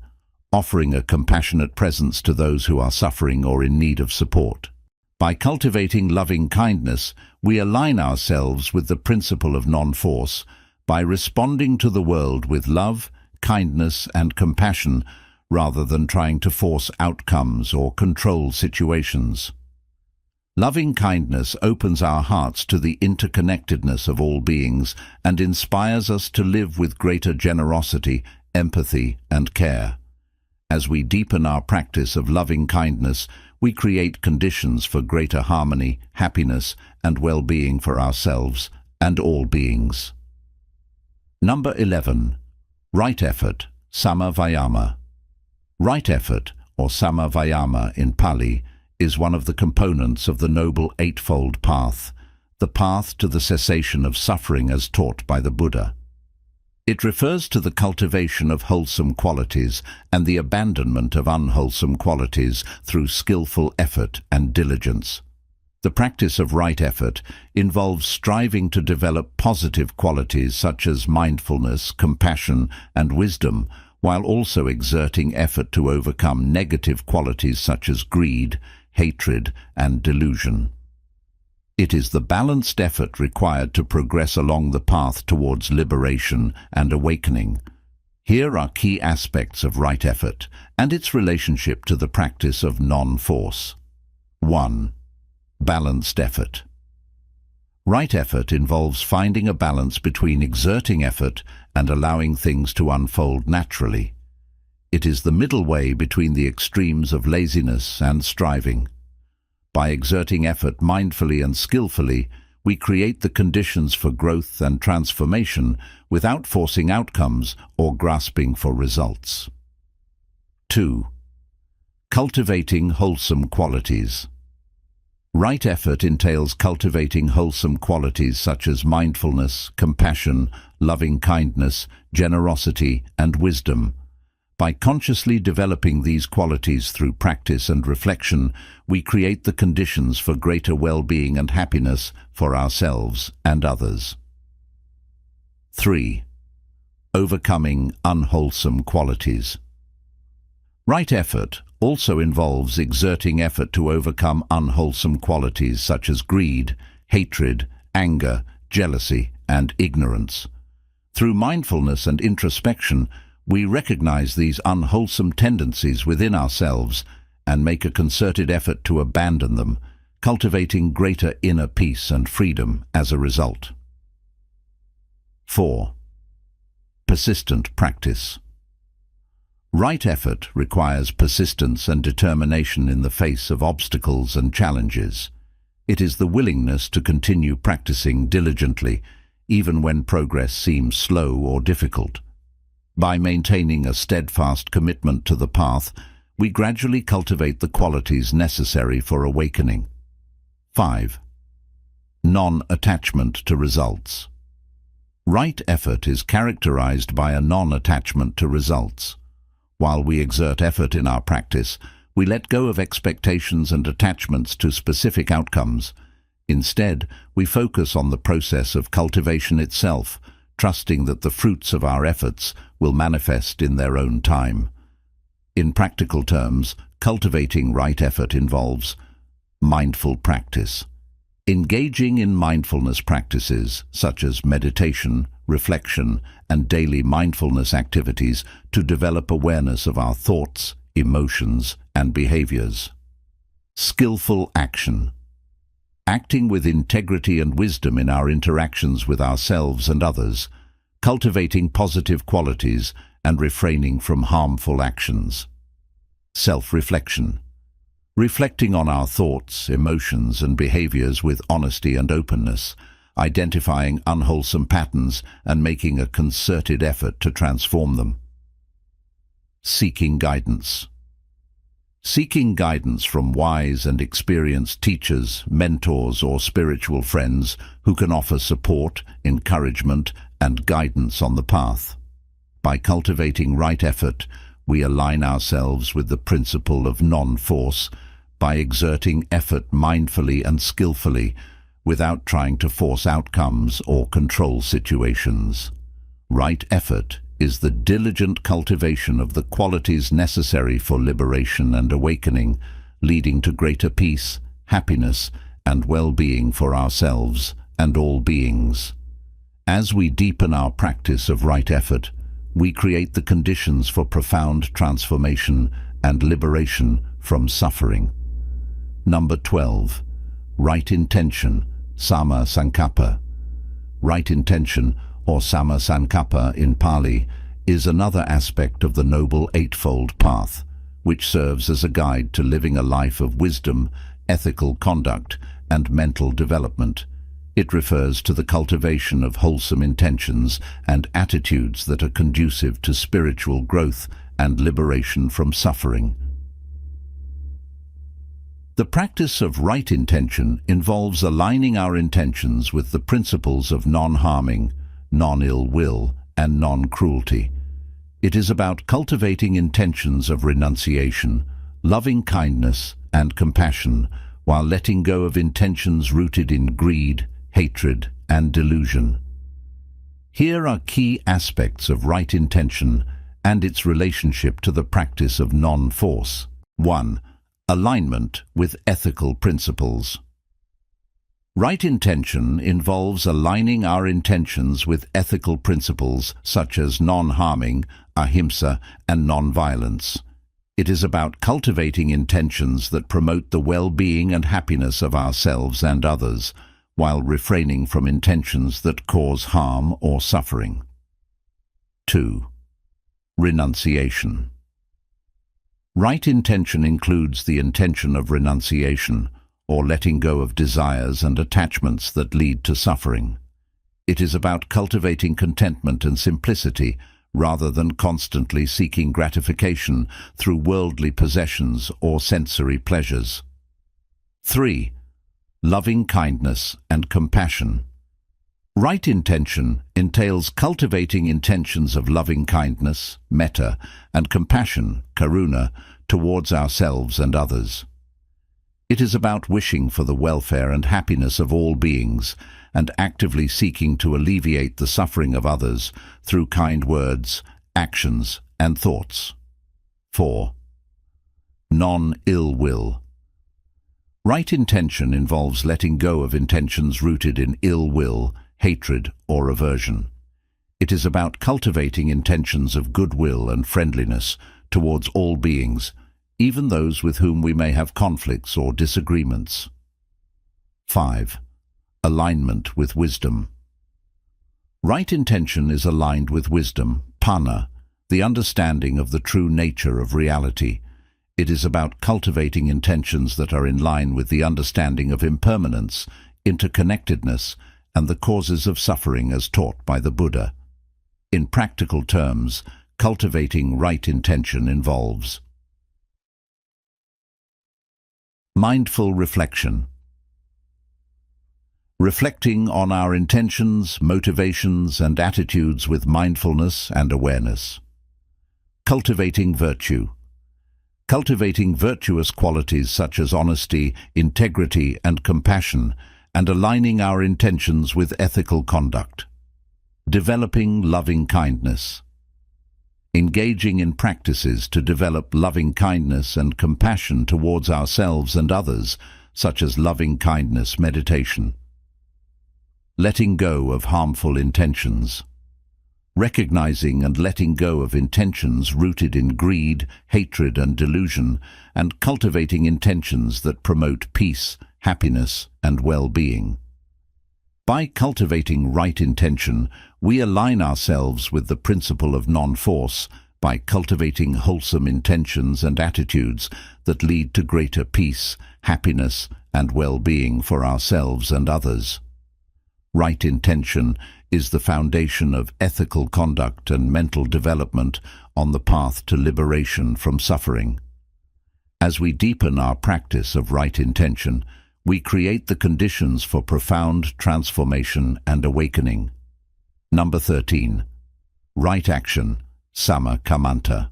offering a compassionate presence to those who are suffering or in need of support. By cultivating loving kindness, we align ourselves with the principle of non-force by responding to the world with love, kindness, and compassion, rather than trying to force outcomes or control situations. Loving kindness opens our hearts to the interconnectedness of all beings and inspires us to live with greater generosity, empathy, and care. As we deepen our practice of loving kindness, we create conditions for greater harmony, happiness, and well-being for ourselves and all beings. Number 11. Right effort, Sama Vayama. Right effort, or Sama Vayama in Pali, is one of the components of the Noble Eightfold Path, the path to the cessation of suffering as taught by the Buddha. It refers to the cultivation of wholesome qualities and the abandonment of unwholesome qualities through skillful effort and diligence. The practice of right effort involves striving to develop positive qualities such as mindfulness, compassion, and wisdom, while also exerting effort to overcome negative qualities such as greed, hatred, and delusion. It is the balanced effort required to progress along the path towards liberation and awakening. Here are key aspects of right effort and its relationship to the practice of non-force. 1. Balanced effort. Right effort involves finding a balance between exerting effort and allowing things to unfold naturally. It is the middle way between the extremes of laziness and striving. By exerting effort mindfully and skillfully, we create the conditions for growth and transformation without forcing outcomes or grasping for results. 2. Cultivating wholesome qualities. Right effort entails cultivating wholesome qualities such as mindfulness, compassion, loving kindness, generosity, and wisdom. By consciously developing these qualities through practice and reflection, we create the conditions for greater well-being and happiness for ourselves and others. 3. Overcoming unwholesome qualities. Right effort also involves exerting effort to overcome unwholesome qualities such as greed, hatred, anger, jealousy, and ignorance. Through mindfulness and introspection, we recognize these unwholesome tendencies within ourselves and make a concerted effort to abandon them, cultivating greater inner peace and freedom as a result. 4. Persistent practice. Right effort requires persistence and determination in the face of obstacles and challenges. It is the willingness to continue practicing diligently, even when progress seems slow or difficult. By maintaining a steadfast commitment to the path, we gradually cultivate the qualities necessary for awakening. 5. Non-attachment to results. Right effort is characterized by a non-attachment to results. While we exert effort in our practice, we let go of expectations and attachments to specific outcomes. Instead, we focus on the process of cultivation itself, trusting that the fruits of our efforts will manifest in their own time. In practical terms, cultivating right effort involves mindful practice. Engaging in mindfulness practices, such as meditation, reflection, and daily mindfulness activities to develop awareness of our thoughts, emotions, and behaviors. Skillful action. Acting with integrity and wisdom in our interactions with ourselves and others, cultivating positive qualities and refraining from harmful actions. Self-reflection. Reflecting on our thoughts, emotions, and behaviors with honesty and openness, identifying unwholesome patterns and making a concerted effort to transform them. Seeking guidance. Seeking guidance from wise and experienced teachers, mentors, or spiritual friends who can offer support, encouragement, and guidance on the path. By cultivating right effort, we align ourselves with the principle of non-force by exerting effort mindfully and skillfully without trying to force outcomes or control situations. Right effort is the diligent cultivation of the qualities necessary for liberation and awakening, leading to greater peace, happiness, and well-being for ourselves and all beings. As we deepen our practice of right effort, we create the conditions for profound transformation and liberation from suffering. Number 12. Right intention, Samma Sankappa. Right intention, or Samma Sankappa in Pali, is another aspect of the Noble Eightfold Path, which serves as a guide to living a life of wisdom, ethical conduct, and mental development. It refers to the cultivation of wholesome intentions and attitudes that are conducive to spiritual growth and liberation from suffering. The practice of right intention involves aligning our intentions with the principles of non-harming, non-ill will, and non-cruelty. It is about cultivating intentions of renunciation, loving kindness, and compassion, while letting go of intentions rooted in greed, hatred, and delusion. Here are key aspects of right intention and its relationship to the practice of non-force. 1. Alignment with ethical principles. Right intention involves aligning our intentions with ethical principles such as non-harming, ahimsa, and non-violence. It is about cultivating intentions that promote the well-being and happiness of ourselves and others, while refraining from intentions that cause harm or suffering. 2. Renunciation. Right intention includes the intention of renunciation, or letting go of desires and attachments that lead to suffering. It is about cultivating contentment and simplicity, rather than constantly seeking gratification through worldly possessions or sensory pleasures. 3. Loving kindness and compassion. Right intention entails cultivating intentions of loving kindness, metta, and compassion, karuna, towards ourselves and others. It is about wishing for the welfare and happiness of all beings and actively seeking to alleviate the suffering of others through kind words, actions, and thoughts. 4. Non-ill will. Right intention involves letting go of intentions rooted in ill will, hatred, or aversion. It is about cultivating intentions of goodwill and friendliness towards all beings, even those with whom we may have conflicts or disagreements. 5. Alignment with wisdom. Right intention is aligned with wisdom, panna, the understanding of the true nature of reality. It is about cultivating intentions that are in line with the understanding of impermanence, interconnectedness, and the causes of suffering as taught by the Buddha. In practical terms, cultivating right intention involves mindful reflection. Reflecting on our intentions, motivations, and attitudes with mindfulness and awareness. Cultivating virtue. Cultivating virtuous qualities such as honesty, integrity, and compassion, and aligning our intentions with ethical conduct. Developing loving kindness. Engaging in practices to develop loving kindness and compassion towards ourselves and others, such as loving kindness meditation. Letting go of harmful intentions. Recognizing and letting go of intentions rooted in greed, hatred, and delusion, and cultivating intentions that promote peace, happiness, and well-being. By cultivating right intention, we align ourselves with the principle of non-force by cultivating wholesome intentions and attitudes that lead to greater peace, happiness, and well-being for ourselves and others. Right intention is the foundation of ethical conduct and mental development on the path to liberation from suffering. As we deepen our practice of right intention, we create the conditions for profound transformation and awakening. Number 13. Right action, Samma Kammanta.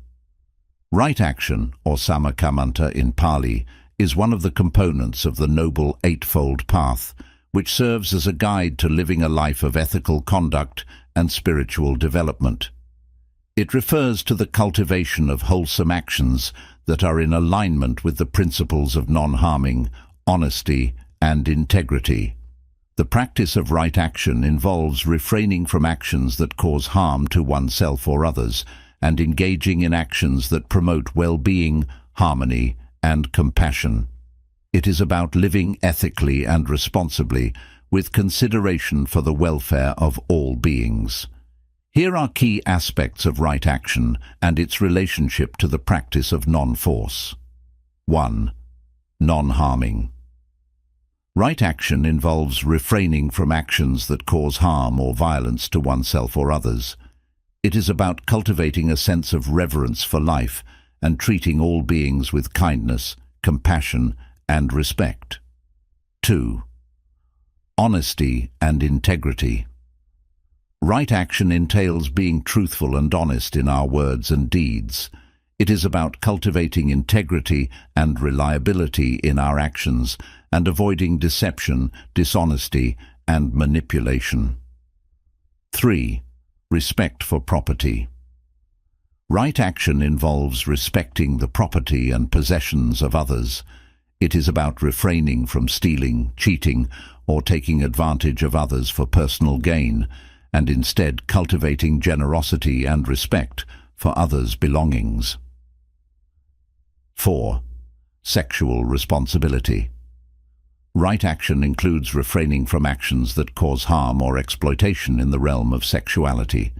Right action, or Samma Kammanta in Pali, is one of the components of the Noble Eightfold Path, which serves as a guide to living a life of ethical conduct and spiritual development. It refers to the cultivation of wholesome actions that are in alignment with the principles of non-harming, honesty, and integrity. The practice of right action involves refraining from actions that cause harm to oneself or others, and engaging in actions that promote well-being, harmony, and compassion. It is about living ethically and responsibly, with consideration for the welfare of all beings. Here are key aspects of right action and its relationship to the practice of non-force. 1. Non-harming. Right action involves refraining from actions that cause harm or violence to oneself or others. It is about cultivating a sense of reverence for life and treating all beings with kindness, compassion, and respect. 2. Honesty and integrity. Right action entails being truthful and honest in our words and deeds. It is about cultivating integrity and reliability in our actions and avoiding deception, dishonesty, and manipulation. 3. Respect for property. Right action involves respecting the property and possessions of others. It is about refraining from stealing, cheating, or taking advantage of others for personal gain, and instead cultivating generosity and respect for others' belongings. 4. Sexual responsibility. Right action includes refraining from actions that cause harm or exploitation in the realm of sexuality.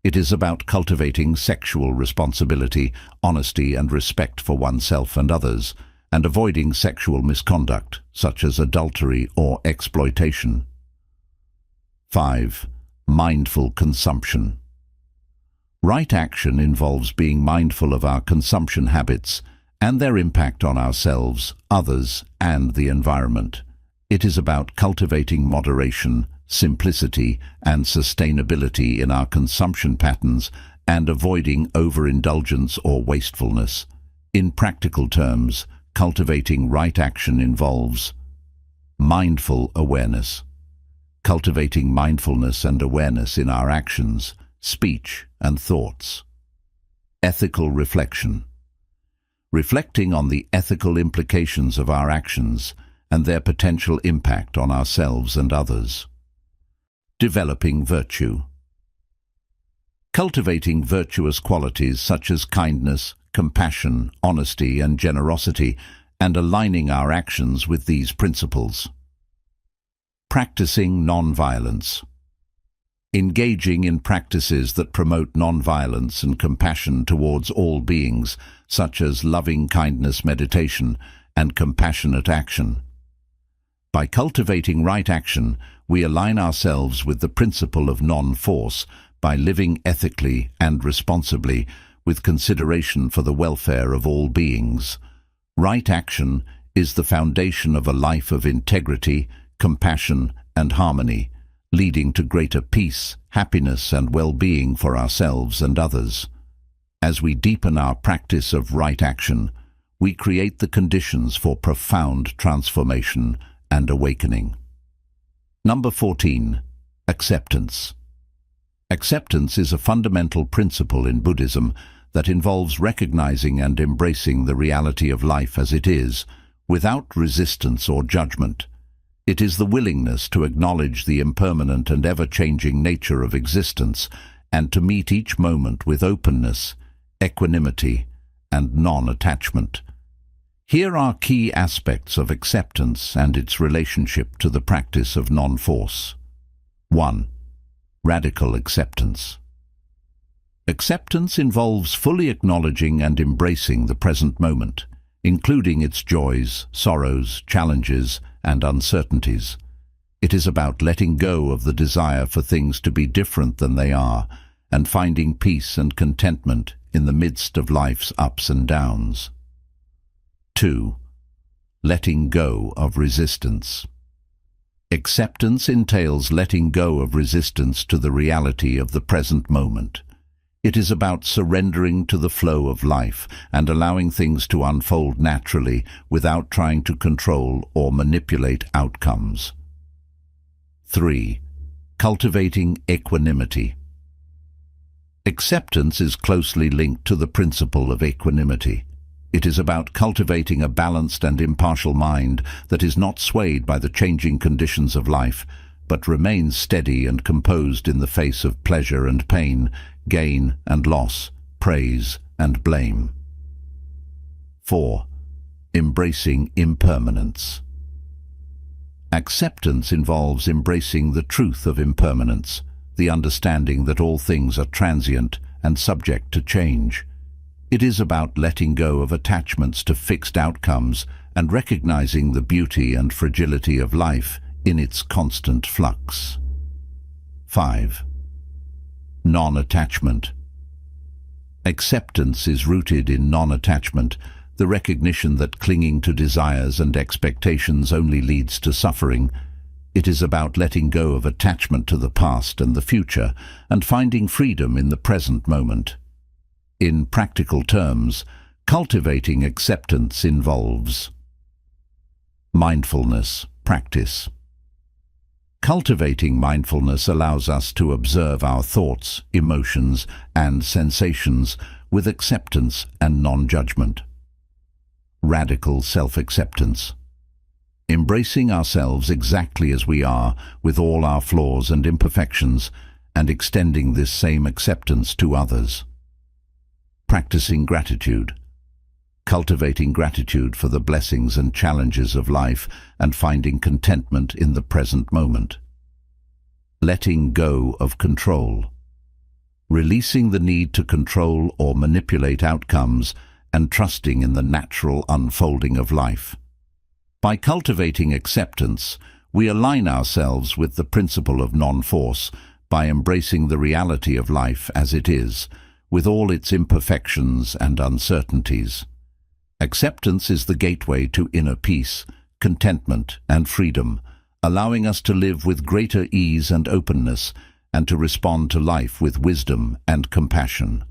It is about cultivating sexual responsibility, honesty, and respect for oneself and others, and avoiding sexual misconduct, such as adultery or exploitation. 5. Mindful consumption. Right action involves being mindful of our consumption habits and their impact on ourselves, others, and the environment. It is about cultivating moderation, simplicity, and sustainability in our consumption patterns and avoiding overindulgence or wastefulness. In practical terms, cultivating right action involves mindful awareness. Cultivating mindfulness and awareness in our actions, speech, and thoughts. Ethical reflection. Reflecting on the ethical implications of our actions and their potential impact on ourselves and others. Developing virtue. Cultivating virtuous qualities such as kindness, compassion, honesty, and generosity, and aligning our actions with these principles. Practicing non-violence. engaging in practices that promote non-violence and compassion towards all beings, such as loving-kindness meditation and compassionate action. By cultivating right action, we align ourselves with the principle of non-force by living ethically and responsibly with consideration for the welfare of all beings. Right action is the foundation of a life of integrity, compassion, and harmony, leading to greater peace, happiness, and well-being for ourselves and others. As we deepen our practice of right action, we create the conditions for profound transformation and awakening. Number 14. Acceptance. Acceptance is a fundamental principle in Buddhism that involves recognizing and embracing the reality of life as it is, without resistance or judgment. It is the willingness to acknowledge the impermanent and ever-changing nature of existence and to meet each moment with openness, equanimity, and non-attachment. Here are key aspects of acceptance and its relationship to the practice of non-force. 1. Radical acceptance. Acceptance involves fully acknowledging and embracing the present moment, including its joys, sorrows, challenges, and uncertainties. It is about letting go of the desire for things to be different than they are and finding peace and contentment in the midst of life's ups and downs. 2. Letting go of resistance. Acceptance entails letting go of resistance to the reality of the present moment. It is about surrendering to the flow of life and allowing things to unfold naturally without trying to control or manipulate outcomes. 3. Cultivating equanimity. Acceptance is closely linked to the principle of equanimity. It is about cultivating a balanced and impartial mind that is not swayed by the changing conditions of life, but remains steady and composed in the face of pleasure and pain, gain and loss, praise and blame. 4. Embracing impermanence. Acceptance involves embracing the truth of impermanence, the understanding that all things are transient and subject to change. It is about letting go of attachments to fixed outcomes and recognizing the beauty and fragility of life in its constant flux. 5. Non-attachment. Acceptance is rooted in non-attachment, the recognition that clinging to desires and expectations only leads to suffering. It is about letting go of attachment to the past and the future and finding freedom in the present moment. In practical terms, cultivating acceptance involves mindfulness practice. Cultivating mindfulness allows us to observe our thoughts, emotions, and sensations with acceptance and non-judgment. Radical self-acceptance. Embracing ourselves exactly as we are, with all our flaws and imperfections, and extending this same acceptance to others. Practicing gratitude. Cultivating gratitude for the blessings and challenges of life and finding contentment in the present moment. Letting go of control. Releasing the need to control or manipulate outcomes and trusting in the natural unfolding of life. By cultivating acceptance, we align ourselves with the principle of non-force by embracing the reality of life as it is, with all its imperfections and uncertainties. Acceptance is the gateway to inner peace, contentment, and freedom, allowing us to live with greater ease and openness and to respond to life with wisdom and compassion.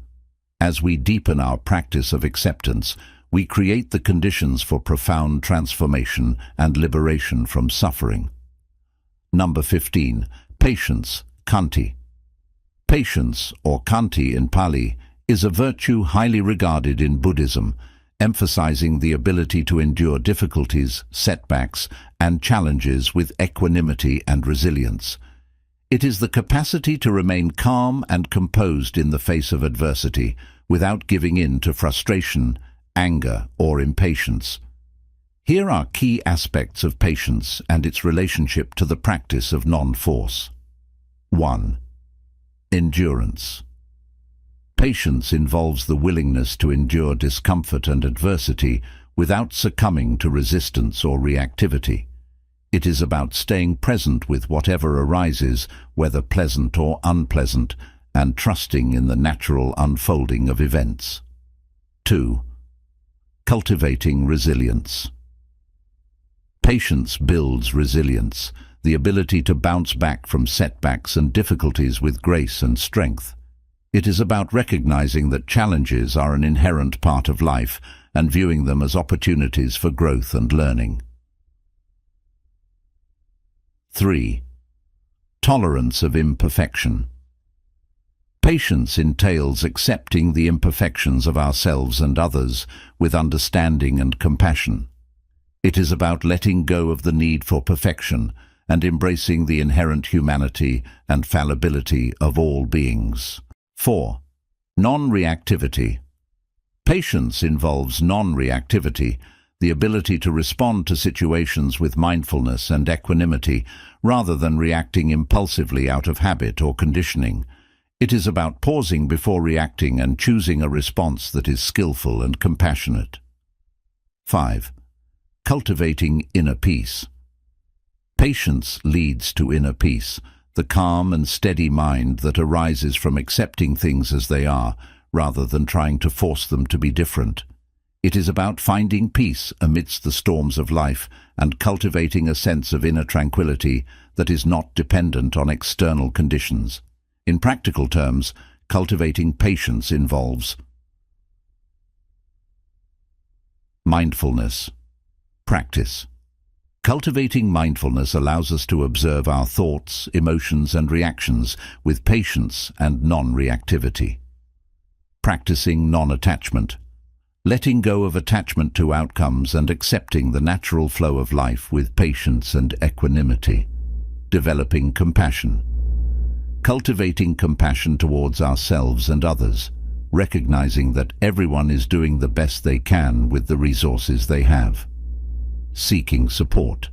As we deepen our practice of acceptance, we create the conditions for profound transformation and liberation from suffering. Number 15. Patience, Khanti. Patience, or Khanti in Pali, is a virtue highly regarded in Buddhism, emphasizing the ability to endure difficulties, setbacks, and challenges with equanimity and resilience. It is the capacity to remain calm and composed in the face of adversity, without giving in to frustration, anger, or impatience. Here are key aspects of patience and its relationship to the practice of non-force. 1. Endurance. Patience involves the willingness to endure discomfort and adversity without succumbing to resistance or reactivity. It is about staying present with whatever arises, whether pleasant or unpleasant, and trusting in the natural unfolding of events. 2. Cultivating resilience. Patience builds resilience, the ability to bounce back from setbacks and difficulties with grace and strength. It is about recognizing that challenges are an inherent part of life and viewing them as opportunities for growth and learning. 3. Tolerance of imperfection. Patience entails accepting the imperfections of ourselves and others with understanding and compassion. It is about letting go of the need for perfection and embracing the inherent humanity and fallibility of all beings. 4. Non-reactivity. Patience involves non-reactivity, the ability to respond to situations with mindfulness and equanimity rather than reacting impulsively out of habit or conditioning. It is about pausing before reacting and choosing a response that is skillful and compassionate. 5. Cultivating inner peace. Patience leads to inner peace, the calm and steady mind that arises from accepting things as they are, rather than trying to force them to be different. It is about finding peace amidst the storms of life and cultivating a sense of inner tranquility that is not dependent on external conditions. In practical terms, cultivating patience involves mindfulness. Practice. Cultivating mindfulness allows us to observe our thoughts, emotions, and reactions with patience and non-reactivity. Practicing non-attachment. Letting go of attachment to outcomes and accepting the natural flow of life with patience and equanimity. Developing compassion. Cultivating compassion towards ourselves and others, recognizing that everyone is doing the best they can with the resources they have. Seeking support.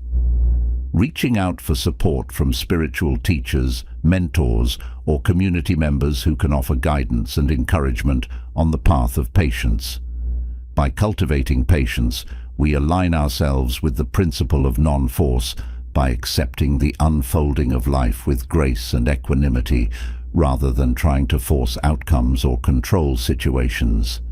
Reaching out for support from spiritual teachers, mentors, or community members who can offer guidance and encouragement on the path of patience. By cultivating patience, we align ourselves with the principle of non-force by accepting the unfolding of life with grace and equanimity, rather than trying to force outcomes or control situations.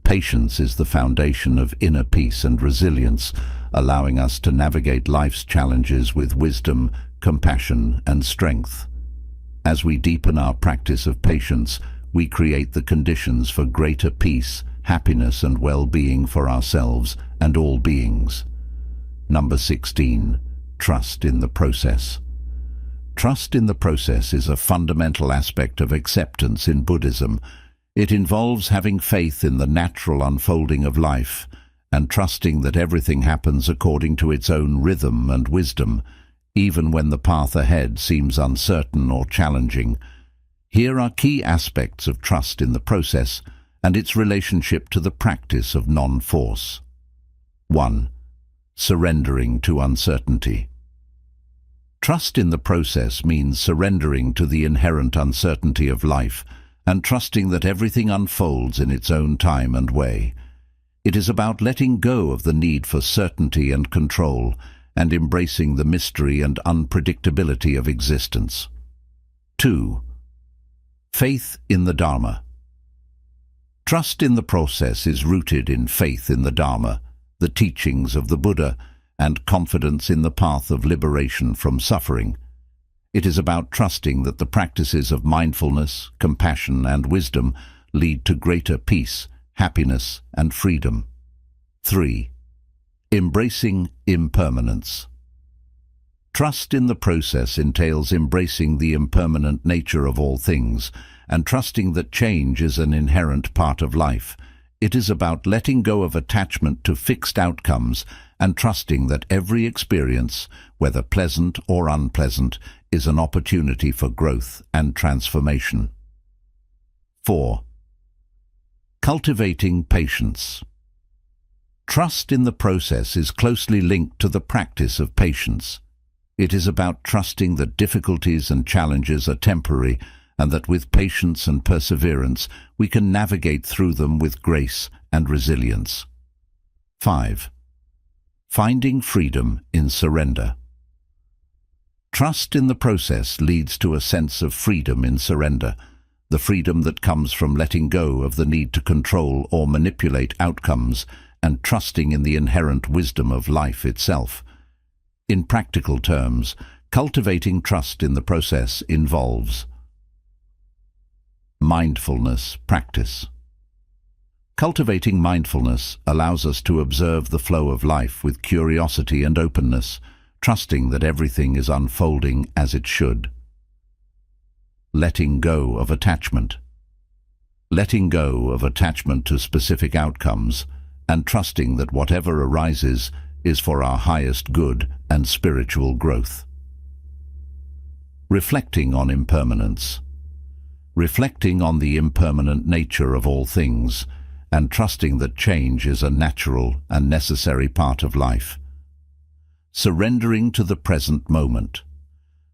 Patience is the foundation of inner peace and resilience, allowing us to navigate life's challenges with wisdom, compassion, and strength. As we deepen our practice of patience, we create the conditions for greater peace, happiness, and well-being for ourselves and all beings. Number 16. Trust in the process. Trust in the process is a fundamental aspect of acceptance in Buddhism. It involves having faith in the natural unfolding of life and trusting that everything happens according to its own rhythm and wisdom, even when the path ahead seems uncertain or challenging. Here are key aspects of trust in the process and its relationship to the practice of non-force. 1. Surrendering to uncertainty. Trust in the process means surrendering to the inherent uncertainty of life and trusting that everything unfolds in its own time and way. It is about letting go of the need for certainty and control and embracing the mystery and unpredictability of existence. 2. Faith in the Dharma. Trust in the process is rooted in faith in the Dharma, the teachings of the Buddha, and confidence in the path of liberation from suffering. It is about trusting that the practices of mindfulness, compassion, and wisdom lead to greater peace, happiness, and freedom. 3. Embracing impermanence. Trust in the process entails embracing the impermanent nature of all things and trusting that change is an inherent part of life. It is about letting go of attachment to fixed outcomes and trusting that every experience, whether pleasant or unpleasant, is an opportunity for growth and transformation. 4. Cultivating patience. Trust in the process is closely linked to the practice of patience. It is about trusting that difficulties and challenges are temporary and that with patience and perseverance we can navigate through them with grace and resilience. 5. Finding freedom in surrender. Trust in the process leads to a sense of freedom in surrender, the freedom that comes from letting go of the need to control or manipulate outcomes and trusting in the inherent wisdom of life itself. In practical terms, cultivating trust in the process involves mindfulness practice. Cultivating mindfulness allows us to observe the flow of life with curiosity and openness, trusting that everything is unfolding as it should. Letting go of attachment. Letting go of attachment to specific outcomes and trusting that whatever arises is for our highest good and spiritual growth. Reflecting on impermanence. Reflecting on the impermanent nature of all things and trusting that change is a natural and necessary part of life. Surrendering to the present moment.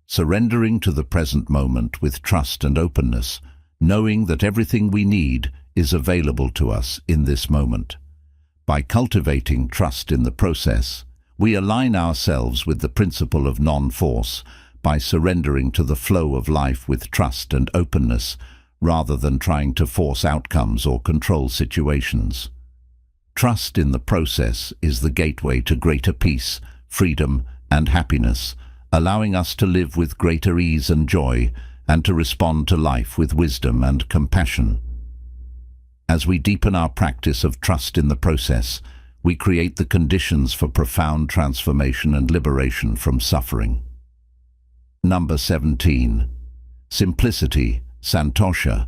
Surrendering to the present moment with trust and openness, knowing that everything we need is available to us in this moment. By cultivating trust in the process, we align ourselves with the principle of non-force by surrendering to the flow of life with trust and openness, rather than trying to force outcomes or control situations. Trust in the process is the gateway to greater peace, freedom, and happiness, allowing us to live with greater ease and joy, and to respond to life with wisdom and compassion. As we deepen our practice of trust in the process, we create the conditions for profound transformation and liberation from suffering. Number 17. Simplicity, Santosha.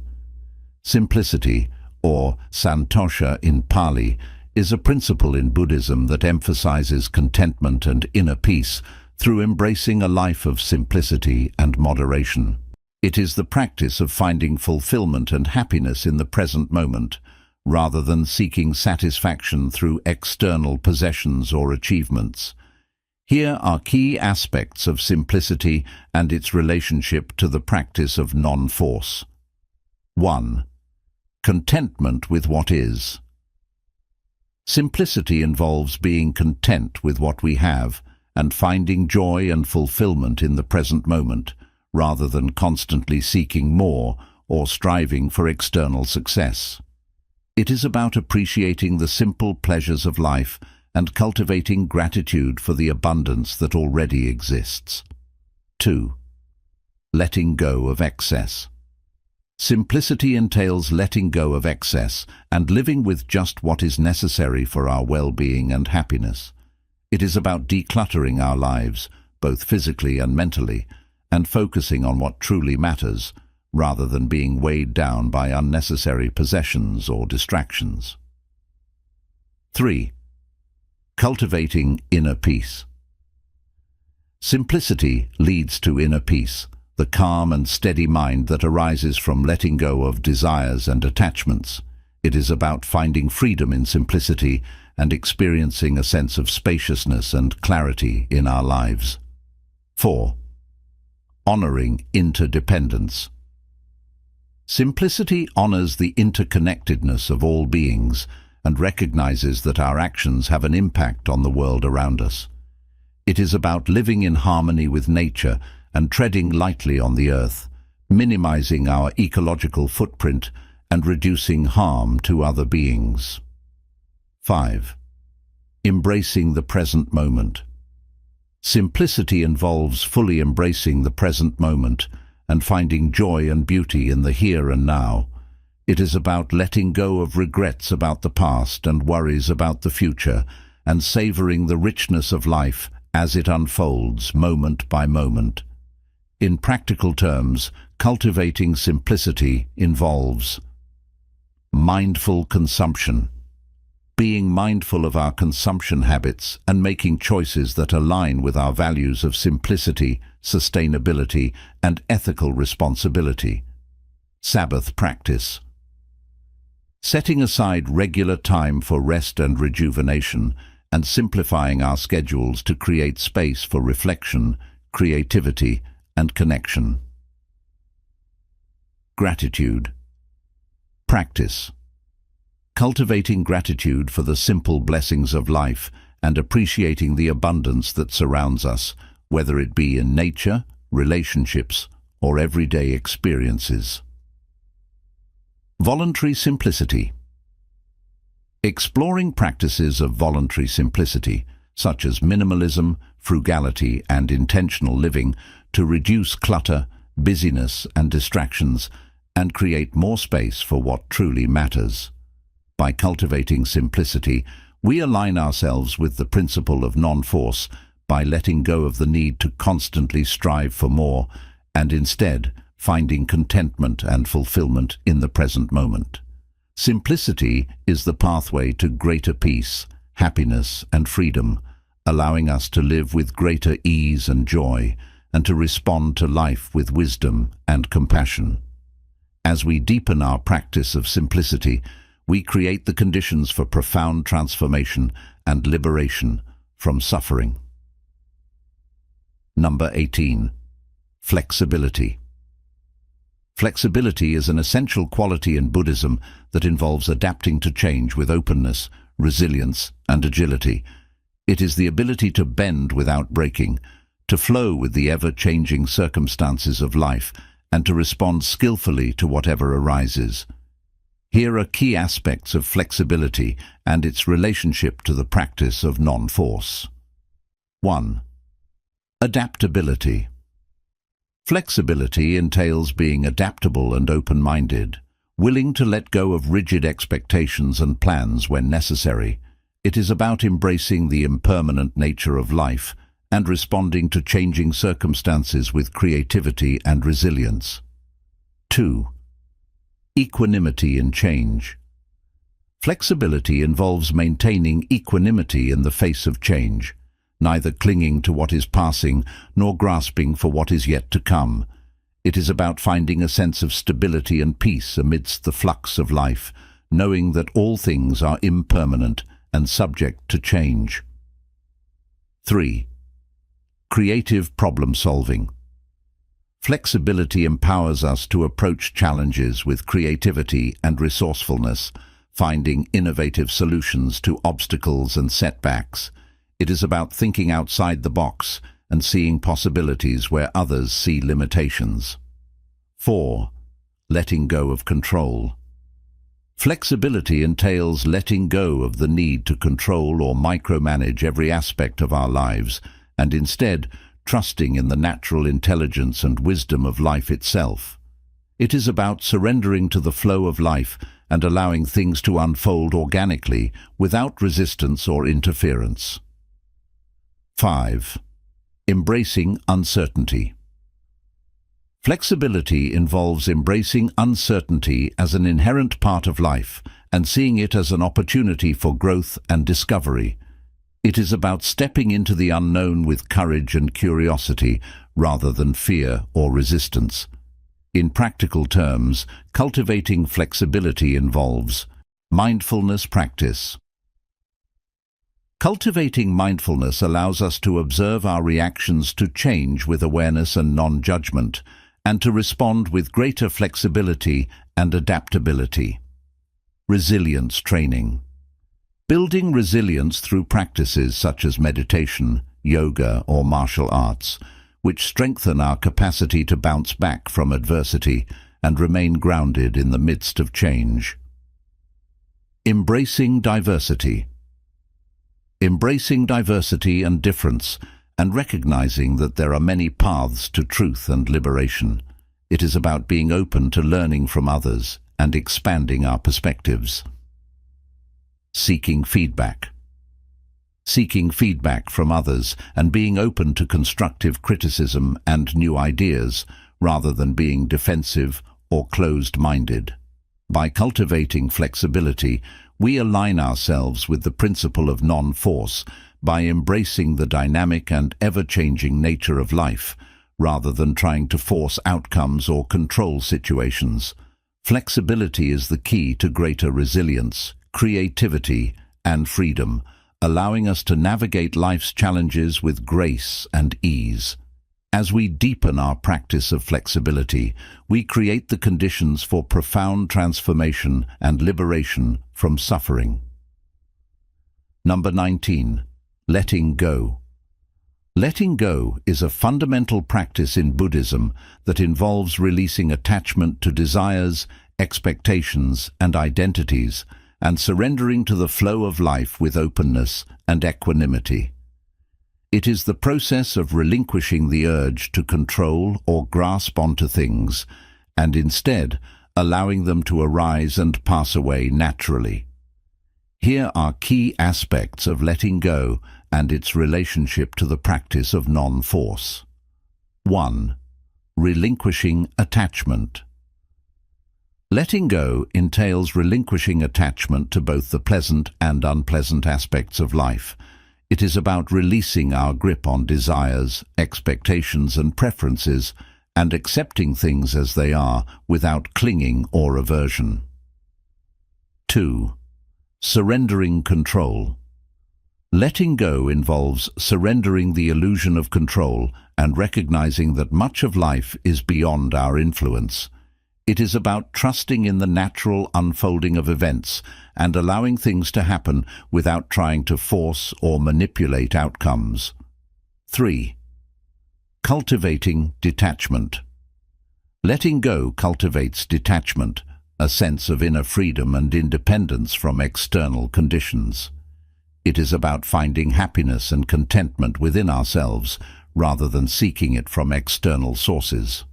Simplicity, or Santosha in Pali, is a principle in Buddhism that emphasizes contentment and inner peace through embracing a life of simplicity and moderation. It is the practice of finding fulfillment and happiness in the present moment, rather than seeking satisfaction through external possessions or achievements. Here are key aspects of simplicity and its relationship to the practice of non-force. 1. Contentment with what is. Simplicity involves being content with what we have and finding joy and fulfillment in the present moment, rather than constantly seeking more or striving for external success. It is about appreciating the simple pleasures of life and cultivating gratitude for the abundance that already exists. 2. Letting go of excess. Simplicity entails letting go of excess and living with just what is necessary for our well-being and happiness. It is about decluttering our lives, both physically and mentally, and focusing on what truly matters, rather than being weighed down by unnecessary possessions or distractions. 3. Cultivating inner peace. Simplicity leads to inner peace, the calm and steady mind that arises from letting go of desires and attachments. It is about finding freedom in simplicity and experiencing a sense of spaciousness and clarity in our lives. 4. Honoring interdependence. Simplicity honors the interconnectedness of all beings and recognizes that our actions have an impact on the world around us. It is about living in harmony with nature and treading lightly on the earth, minimizing our ecological footprint and reducing harm to other beings. 5. Embracing the present moment. Simplicity involves fully embracing the present moment and finding joy and beauty in the here and now. It is about letting go of regrets about the past and worries about the future, and savoring the richness of life as it unfolds moment by moment. In practical terms, cultivating simplicity involves mindful consumption. Being mindful of our consumption habits and making choices that align with our values of simplicity, sustainability, and ethical responsibility. Sabbath practice. Setting aside regular time for rest and rejuvenation, and simplifying our schedules to create space for reflection, creativity, and connection. Gratitude. Practice. Cultivating gratitude for the simple blessings of life and appreciating the abundance that surrounds us, whether it be in nature, relationships, or everyday experiences. Voluntary simplicity. Exploring practices of voluntary simplicity, such as minimalism, frugality, and intentional living, to reduce clutter, busyness, and distractions, and create more space for what truly matters. By cultivating simplicity, we align ourselves with the principle of non-force by letting go of the need to constantly strive for more, and instead finding contentment and fulfillment in the present moment. Simplicity is the pathway to greater peace, happiness, and freedom, allowing us to live with greater ease and joy, and to respond to life with wisdom and compassion. As we deepen our practice of simplicity, we create the conditions for profound transformation and liberation from suffering. Number 18. Flexibility. Flexibility is an essential quality in Buddhism that involves adapting to change with openness, resilience, and agility. It is the ability to bend without breaking, to flow with the ever-changing circumstances of life, and to respond skillfully to whatever arises. Here are key aspects of flexibility and its relationship to the practice of non-force. 1. Adaptability. Flexibility entails being adaptable and open-minded, willing to let go of rigid expectations and plans when necessary. It is about embracing the impermanent nature of life and responding to changing circumstances with creativity and resilience. 2. Equanimity in change. Flexibility involves maintaining equanimity in the face of change, neither clinging to what is passing nor grasping for what is yet to come. It is about finding a sense of stability and peace amidst the flux of life, knowing that all things are impermanent and subject to change. 3. Creative problem solving. Flexibility empowers us to approach challenges with creativity and resourcefulness, finding innovative solutions to obstacles and setbacks. It is about thinking outside the box and seeing possibilities where others see limitations. 4. Letting go of control. Flexibility entails letting go of the need to control or micromanage every aspect of our lives, and instead trusting in the natural intelligence and wisdom of life itself. It is about surrendering to the flow of life and allowing things to unfold organically without resistance or interference. 5. Embracing uncertainty. Flexibility involves embracing uncertainty as an inherent part of life and seeing it as an opportunity for growth and discovery. It is about stepping into the unknown with courage and curiosity rather than fear or resistance. In practical terms, cultivating flexibility involves mindfulness practice. Cultivating mindfulness allows us to observe our reactions to change with awareness and non-judgment, and to respond with greater flexibility and adaptability. Resilience training. Building resilience through practices such as meditation, yoga, or martial arts, which strengthen our capacity to bounce back from adversity and remain grounded in the midst of change. Embracing diversity. Embracing diversity and difference, and recognizing that there are many paths to truth and liberation. It is about being open to learning from others and expanding our perspectives. Seeking feedback. Seeking feedback from others and being open to constructive criticism and new ideas, rather than being defensive or closed-minded. By cultivating flexibility, we align ourselves with the principle of non-force by embracing the dynamic and ever-changing nature of life, rather than trying to force outcomes or control situations. Flexibility is the key to greater resilience, creativity, and freedom, allowing us to navigate life's challenges with grace and ease. As we deepen our practice of flexibility, we create the conditions for profound transformation and liberation from suffering. Number 19. Letting go. Letting go is a fundamental practice in Buddhism that involves releasing attachment to desires, expectations, and identities, and surrendering to the flow of life with openness and equanimity. It is the process of relinquishing the urge to control or grasp onto things, and instead allowing them to arise and pass away naturally. Here are key aspects of letting go and its relationship to the practice of non-force. 1. Relinquishing attachment. Letting go entails relinquishing attachment to both the pleasant and unpleasant aspects of life. It is about releasing our grip on desires, expectations, and preferences, and accepting things as they are without clinging or aversion. 2. Surrendering control. Letting go involves surrendering the illusion of control and recognizing that much of life is beyond our influence. It is about trusting in the natural unfolding of events and allowing things to happen without trying to force or manipulate outcomes. 3. Cultivating detachment. Letting go cultivates detachment, a sense of inner freedom and independence from external conditions. It is about finding happiness and contentment within ourselves rather than seeking it from external sources.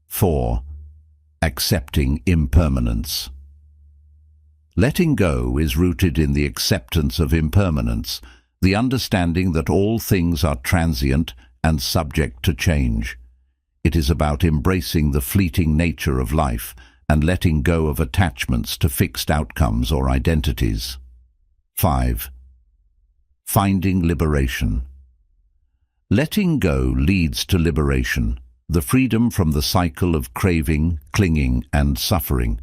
4. Accepting impermanence. Letting go is rooted in the acceptance of impermanence, the understanding that all things are transient and subject to change. It is about embracing the fleeting nature of life and letting go of attachments to fixed outcomes or identities. 5. Finding liberation. Letting go leads to liberation, the freedom from the cycle of craving, clinging, and suffering.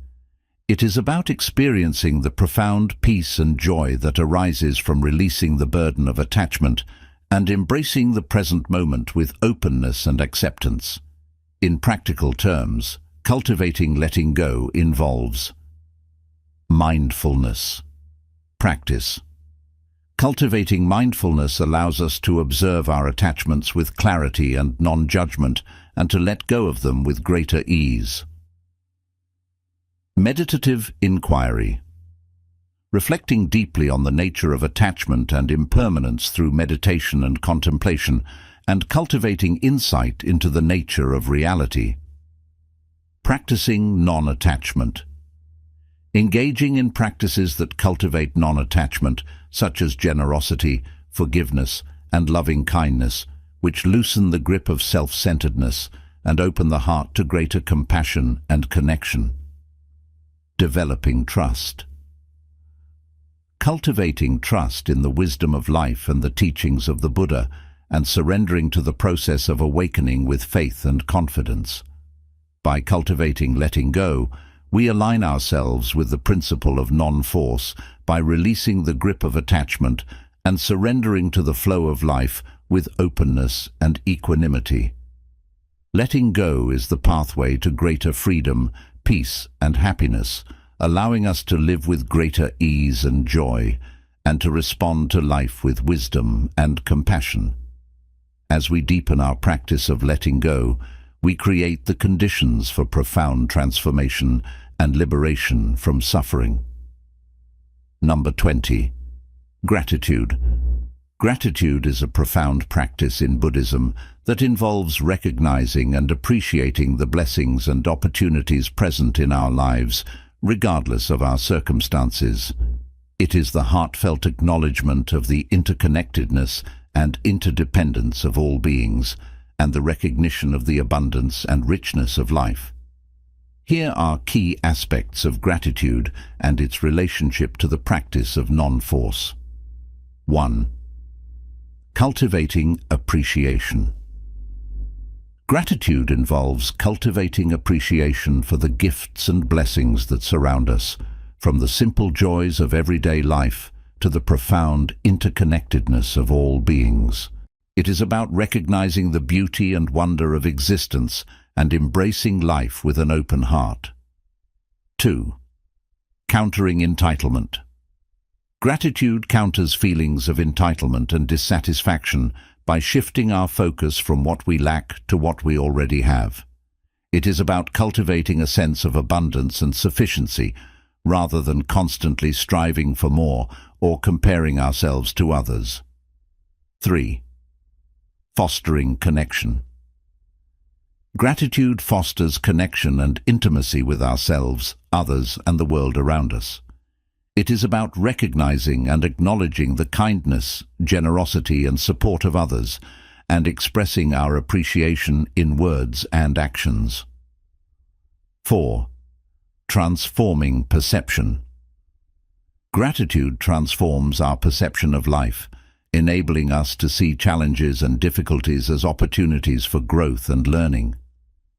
It is about experiencing the profound peace and joy that arises from releasing the burden of attachment and embracing the present moment with openness and acceptance. In practical terms, cultivating letting go involves mindfulness. Practice. Cultivating mindfulness allows us to observe our attachments with clarity and non-judgment and to let go of them with greater ease. Meditative inquiry. Reflecting deeply on the nature of attachment and impermanence through meditation and contemplation, and cultivating insight into the nature of reality. Practicing non-attachment. Engaging in practices that cultivate non-attachment, such as generosity, forgiveness, and loving kindness, which loosen the grip of self-centeredness and open the heart to greater compassion and connection. Developing trust. Cultivating trust in the wisdom of life and the teachings of the Buddha, and surrendering to the process of awakening with faith and confidence. By cultivating letting go, we align ourselves with the principle of non-force by releasing the grip of attachment and surrendering to the flow of life with openness and equanimity. Letting go is the pathway to greater freedom, peace, and happiness, allowing us to live with greater ease and joy, and to respond to life with wisdom and compassion. As we deepen our practice of letting go, we create the conditions for profound transformation and liberation from suffering. Number 20. Gratitude. Gratitude is a profound practice in Buddhism that involves recognizing and appreciating the blessings and opportunities present in our lives, regardless of our circumstances. It is the heartfelt acknowledgement of the interconnectedness and interdependence of all beings, and the recognition of the abundance and richness of life. Here are key aspects of gratitude and its relationship to the practice of non-force. 1. Cultivating appreciation. Gratitude involves cultivating appreciation for the gifts and blessings that surround us, from the simple joys of everyday life to the profound interconnectedness of all beings. It is about recognizing the beauty and wonder of existence and embracing life with an open heart. 2. Countering entitlement. Gratitude counters feelings of entitlement and dissatisfaction by shifting our focus from what we lack to what we already have. It is about cultivating a sense of abundance and sufficiency, rather than constantly striving for more or comparing ourselves to others. 3. Fostering connection. Gratitude fosters connection and intimacy with ourselves, others, and the world around us. It is about recognizing and acknowledging the kindness, generosity, and support of others, and expressing our appreciation in words and actions. 4. Transforming perception. Gratitude transforms our perception of life, enabling us to see challenges and difficulties as opportunities for growth and learning.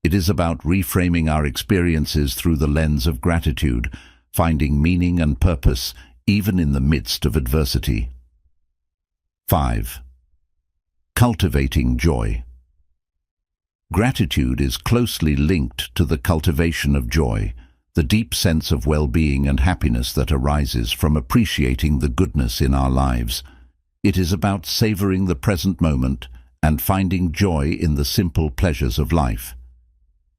It is about reframing our experiences through the lens of gratitude, finding meaning and purpose even in the midst of adversity. 5. Cultivating joy. Gratitude is closely linked to the cultivation of joy, the deep sense of well-being and happiness that arises from appreciating the goodness in our lives. It is about savoring the present moment and finding joy in the simple pleasures of life.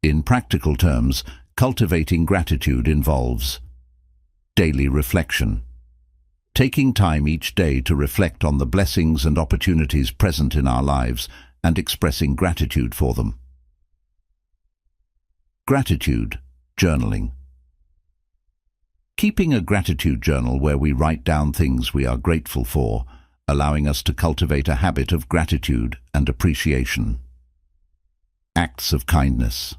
In practical terms, cultivating gratitude involves daily reflection. Taking time each day to reflect on the blessings and opportunities present in our lives and expressing gratitude for them. Gratitude journaling. Keeping a gratitude journal where we write down things we are grateful for, allowing us to cultivate a habit of gratitude and appreciation. Acts of kindness.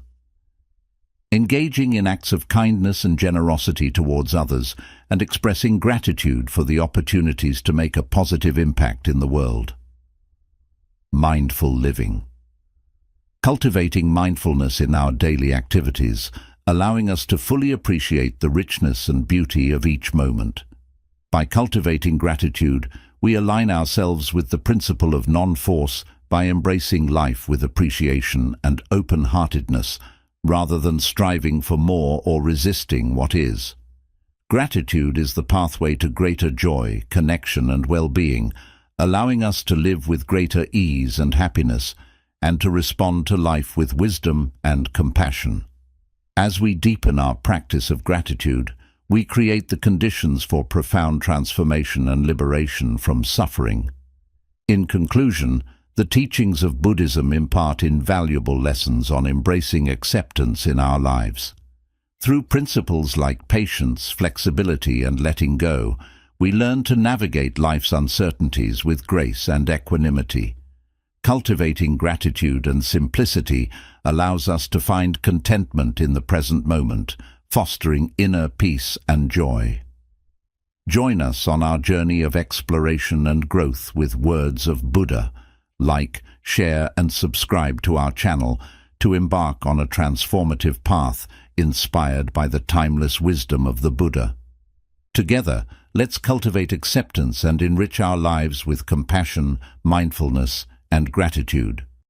Engaging in acts of kindness and generosity towards others and expressing gratitude for the opportunities to make a positive impact in the world. Mindful living. Cultivating mindfulness in our daily activities, allowing us to fully appreciate the richness and beauty of each moment. By cultivating gratitude, we align ourselves with the principle of non-force by embracing life with appreciation and open-heartedness, rather than striving for more or resisting what is. Gratitude is the pathway to greater joy, connection, and well-being, allowing us to live with greater ease and happiness, and to respond to life with wisdom and compassion. As we deepen our practice of gratitude, we create the conditions for profound transformation and liberation from suffering. In conclusion, the teachings of Buddhism impart invaluable lessons on embracing acceptance in our lives. Through principles like patience, flexibility, and letting go, we learn to navigate life's uncertainties with grace and equanimity. Cultivating gratitude and simplicity allows us to find contentment in the present moment, fostering inner peace and joy. Join us on our journey of exploration and growth with words of Buddha. Like, share, and subscribe to our channel to embark on a transformative path inspired by the timeless wisdom of the Buddha. Together, let's cultivate acceptance and enrich our lives with compassion, mindfulness, and gratitude.